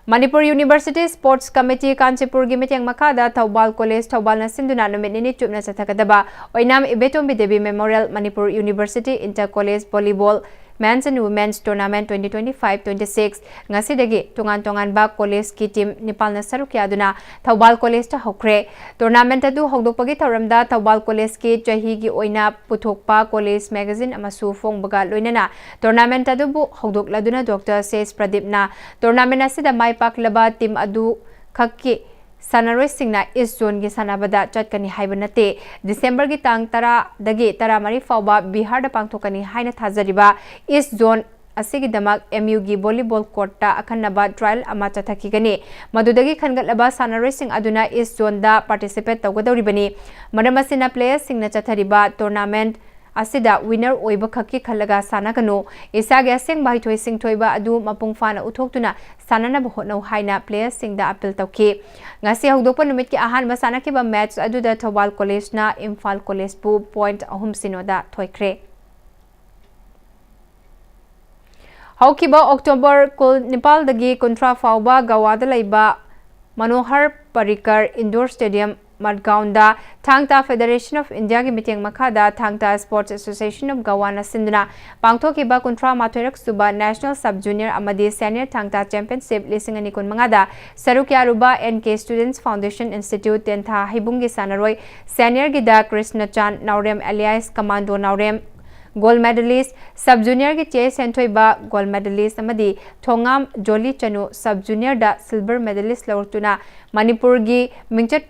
Manipur University Sports Committee Kanchipur gi meeting makada Thaubal College Thaubal na sinduna numit nini chupna sathakadaba oinam Ibetombi Devi Memorial Manipur University Inter College Volleyball Men's and Women's Tournament 2025-26 ngasidagi tungan ba college ki team Nepal na sarukyaduna Thaubal College ta hokre tournament adu hogdokpagi thoramda Thaubal College ki chahi gi oina puthokpa college magazine amasu fongbaga loinana tournament adu bu hogdokladuna Dr Says Pradip na tournament asida mai paklaba team adu khakki Sanaroi Singna East Zone gi sanabada chatkani haibanate December gi tang tara dagi tara mari fauba Bihar da pangthokani haina thajariba East Zone asigi damak MU gi volleyball court ta akhanaba trial ama chathakigani madudagi khangatlaba Sanaroi Sing aduna East Zone da participate tawgadoribani maramasina players singna chathariba tournament asida winner oiba khaki khalaga sanagano isage aseng bai thoi sing thoiba adu mapung fana uthokuna sanana bhotno haina players singda appeal tawki ngasi hogdokpa numit ki ahan ba sanaki ba match adu da Thobal College na Imphal College pu point ahum sinoda thoikre Haukiba October kul Nepal dagi kontra fauba gawada laiba Manohar Parikar Indoor Stadium Madgaunda Thangta Federation of India ki meeting makada Thangta Sports Association of Gawana Sinduna pangthokiba kontra mathoirak suba National Sub Junior amadi Senior Thangta Championship lisingani kun mangada sarukyaruba NK Students Foundation Institute tentha hibungi sanaroi Senior gida Krishna Chan Naurem alias Commando Naurem Gold medalist Sub Junior ki Che Senthoiba gold medalist amadi Thongam Joli Chanu Sub Junior da silver medalist lawrtuna Manipur gi mingchat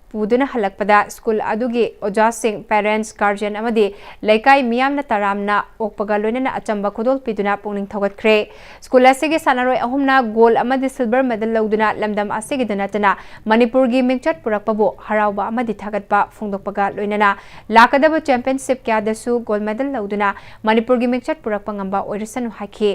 Puduna halakpada school adugi Oja Singh parents guardian amadi laikai miyamna taramna okpaga loinana achamba khodol piduna pungning thogatkre school asigi sanaroi ahumna gold amadi silver medal lawduna lamdam asigi danatana Manipur gi mingchat purakpabu harauba amadi thagatpa phungdokpaga loinana lakadaba championship kya dasu gold medal lawduna Manipur gi mingchat purakpa ngamba oirisanu haiki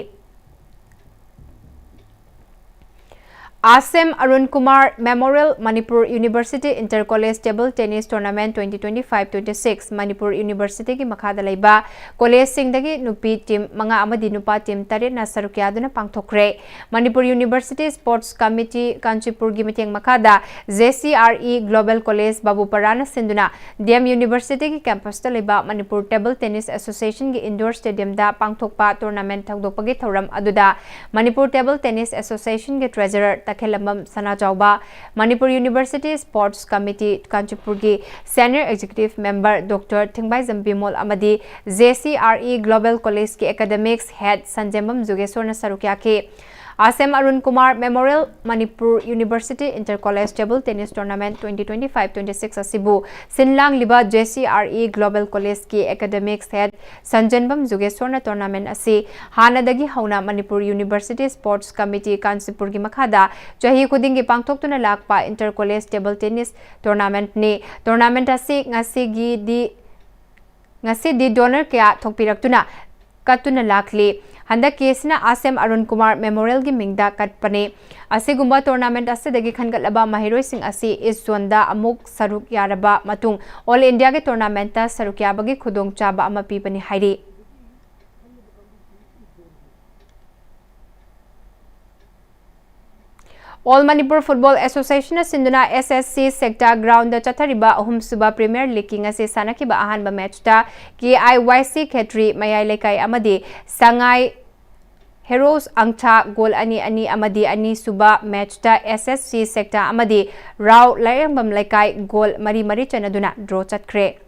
Asem Arun Kumar Memorial Manipur University Inter College Table Tennis Tournament 2025-26 Manipur University ki makhada laiba college singdagi nupi team manga amadi nupa team tare na sarukyaduna pangthokre Manipur University Sports Committee Kanchipur gi meeting makhada JCRE Global College Babu Parana Sinduna DM University ki campus ta laiba Manipur Table Tennis Association gi indoor stadium da pangthokpa tournament thagdokpagi thoram aduda Manipur Table Tennis Association gi treasurer Khelamam Sana Chauba Manipur University Sports Committee Kanchipur gi Senior Executive Member Dr. Thingbai Zambimol amadi JCRE Global College ki Academics Head Sanjemam Jugeswar na sarukya ki Asem Arun Kumar Memorial Manipur University Inter College Table Tennis Tournament 2025-26 asibu Sinlang liba JCRE Global College ki Academics Head Sanjanbam Jugeswar na tournament asi hanadagi hauna Manipur University Sports Committee Kanchipur gi makhada chahi khuding gi pangthoktuna lakpa Inter College Table Tennis Tournament ni tournament asi ngasi di donor kya thokpiraktuna katuna lakli Handa kesina Asem Arun Kumar Memorial gi mingda katpane asigumba tournament asidagi khangatlaba mahiroi sing asi East Zone da amuk saruk yaraba matung All India ge tournament ta saruk yabagi khudong chaba ama pipani hairi All Manipur Football Association Sinduna SSC sector ground da chathariba ahum suba Premier League ase sanakiba ahanba match ta KIYC Khetri Mayai Lekai amadi Sangai Heroes Angcha goal ani amadi ani suba match ta SSC sector amadi Rao Layambam Lekai goal mari chanaduna draw chatkre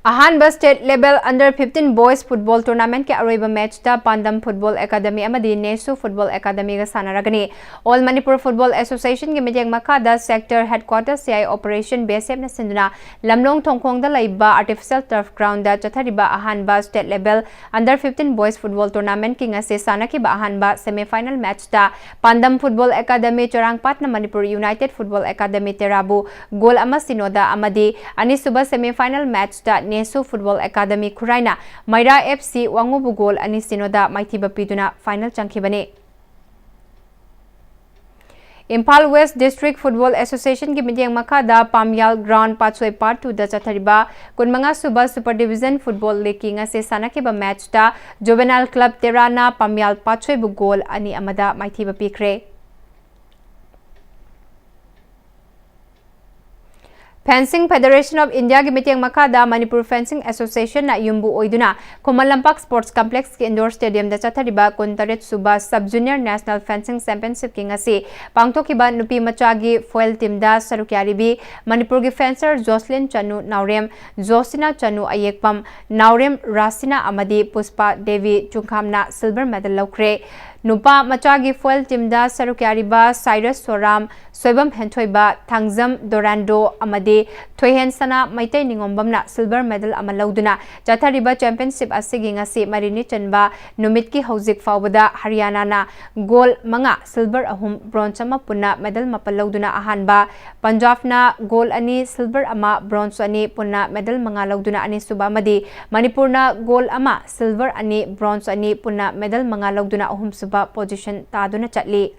Ahanba State Level Under 15 Boys Football Tournament ke aroiba match da Pandam Football Academy amadi Nesu Football Academy ga sanaragani. All Manipur Football Association ge midyang makada Sector Headquarters CI Operation BSF na sinduna Lamlong Thongkhong da laiba Artificial Turf Ground da chathariba Ahanba State Level Under 15 Boys Football Tournament ki ngase sanaki ba Ahanba semi-final match da Pandam Football Academy Chorangpat na Manipur United Football Academy Terabu goal ama sinoda amadi anisuba semi-final match da Nesu Football Academy Khuraina Maira FC Wangubu goal ani sinoda maithiba piduna final changkhibani. Impal West District Football Association ki midyang makada Pamyal Ground Patsoi Part 2 da chathariba kunmanga suba Super Division Football League ki ngase sanakiba match da Juvenile Club Terana Pamyal Patsoi bu goal ani amada maithiba pikre. Fencing Federation of India ki mityang makada Manipur Fencing Association na yumbu oiduna Komalampak Sports Complex ki indoor stadium da chathariba kuntaret suba Sub Junior National Fencing Championship ki ngasi pangthokiba nupi machagi foil team da sarukyaribi Manipur ki fencer Jocelyn Chanu Naurem Josina Chanu Ayekpam Naurem Rasina amadi Puspa Devi Chungkhamna silver medal laukre. Nupa machagi foil team da sarukyariba Cyrus Soram Soibam Hentoiba Thangzam Dorando amadi Thoihen Sana Maitai Ningombamna silver medal ama lauduna chathariba championship asigi ngasi marini chanba numitki hauzik fawbada Haryana na goal manga silver ahum bronze ama punna medal mapal lauduna ahanba Punjab na goal ani silver ama bronze ani punna medal manga lauduna ani suba madi Manipur na goal ama silver ani bronze ani punna medal manga lauduna ahum suba position taduna chatli.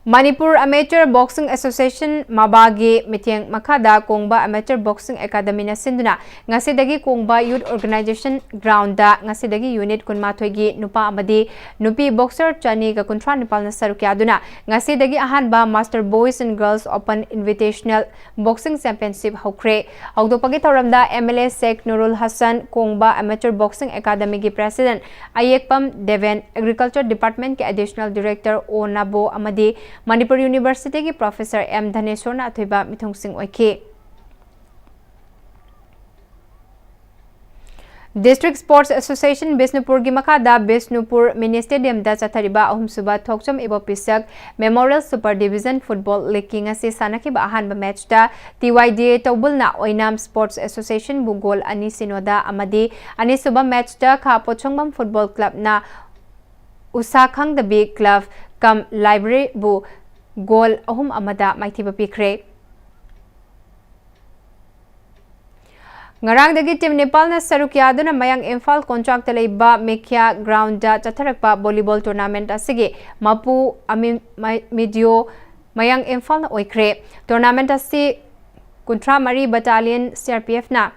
Manipur Amateur Boxing Association Mabagi mityang makada Kongba Amateur Boxing Academy na sinduna ngasidagi Kongba Youth Organization Ground da ngasidagi unit kunmathoigi nupa amadi nupi boxer chani ga kuntra nipal na sarukyaduna ngasidagi ahanba Master Boys and Girls Open Invitational Boxing Championship hokre hawdopagi thoramda MLA Sheikh Nurul Hassan Kongba Amateur Boxing Academy ki President Ayekpam Deven Agriculture Department ke Additional Director O Nabo amadi Manipur University ki Professor M Dhaneshwar na athoiba mithong sing oike. District Sports Association Bisnupur ki makada Bisnupur Mini Stadium da chathariba ahum suba thokcham ebo pisak Memorial Super Division Football League ki ngasi sanakiba ahanba match da TYDA Tobul na Oinam Sports Association bu goal ani sinoda amadi ani suba match da Kha Pochongbam Football Club na Usakhang the Big Club Kam Library bu goal ahum amada maithiba pikre. Ngarang dagi team Nepal na sarukyaduna mayang Imphal contract leiba Mekhya ground da chatharakpa volleyball tournament asige mapu medio mayang Imphal na oikre. Tournament asi Kuntra Mari Battalion CRPF na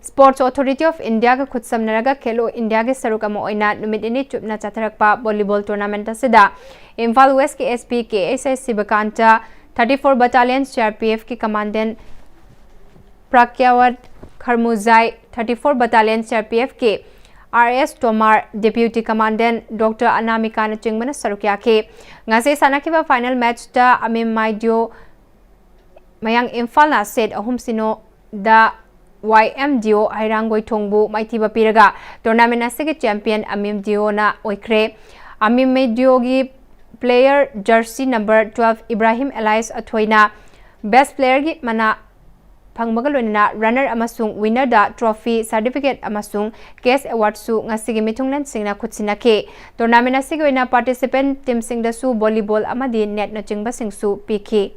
Sports Authority of India ka khutsam naraga Khelo India ke sarukama oina numit ini chupna chatharakpa volleyball tournament asida Imphal West ke SP ke SSC Bakanta 34 Battalion CRPF ki commandant Prakyawat Kharmuzai 34 Battalion CRPF ke RS Tomar Deputy Commandant Dr. Anamika na chingmana sarukya ke ngase sanakiba final match da Amim Maidio mayang Imphal na set ahum sino da YMDO Hairangoi Thongbu maithiba piraga tournament asige champion Amimdio na oikre Amimdio gi player jersey number 12 Ibrahim Elias Athoina best player gi mana phangmagalona runner amasung winner da trophy certificate amasung cash award su ngasigi mithunglan singna khutsina ke tournament asige oina participant team singda su volleyball amadi net na chingba singsu pk.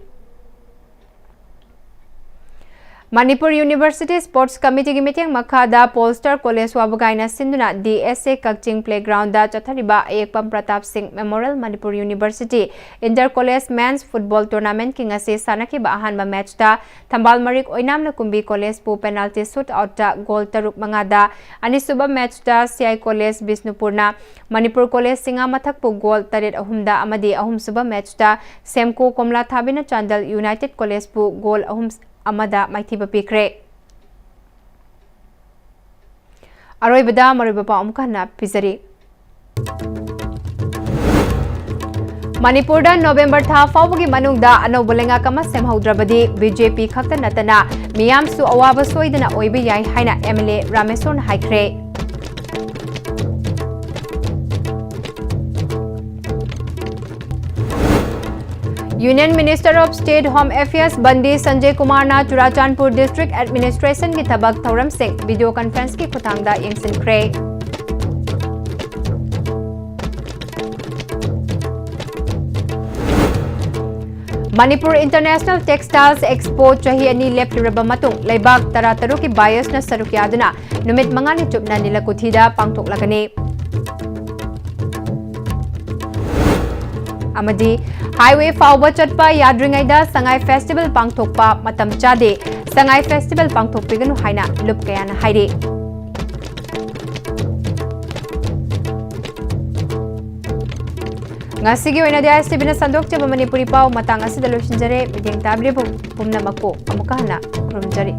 Manipur University Sports Committee ki meeting makada Polestar College wabagaina sinduna DSA Kakching Playground da chathariba Ayekpam Pratap Singh Memorial Manipur University Inter College Men's Football Tournament ki ngase sanakiba ahanba match da Thambal Marik Oinam na Kumbi College pu penalty shootout da goal taruk mangada ani suba match da CI College Bisnupurna Manipur College Singa mathak pu goal taret ahumda amadi ahum suba match da Semko Komla Thabina Chandal United College pu goal ahum amada maithiba pikre. Aroibada maribapa umkana pizari. Manipur November tha fawagi manungda anauba lenga kama semhaudrabadi BJP khakta natana miyamsu awaba soidana oibe yai haina MLA Rameson haikre. Union Minister of State Home Affairs Bandi Sanjay Kumar na Churachandpur District Administration ki thabak thauram sing video conference ki khutangda yengsinkre. Manipur International Textiles expo chahi ani leptiraba matung leibak tarataru ki bias na sarukyaduna numit mangani chupna nila kuthida pangthoklagani. Amadi highway fawba chatpa yadringaida Sangai Festival pangthokpa matam chade Sangai Festival pangthokpiganu haina lup kayana haire. Ngasigi oina dia Istv na sandok chaba Manipuri pau matang asida losinjare bideng tabri pumna mako amukahana kurumjari.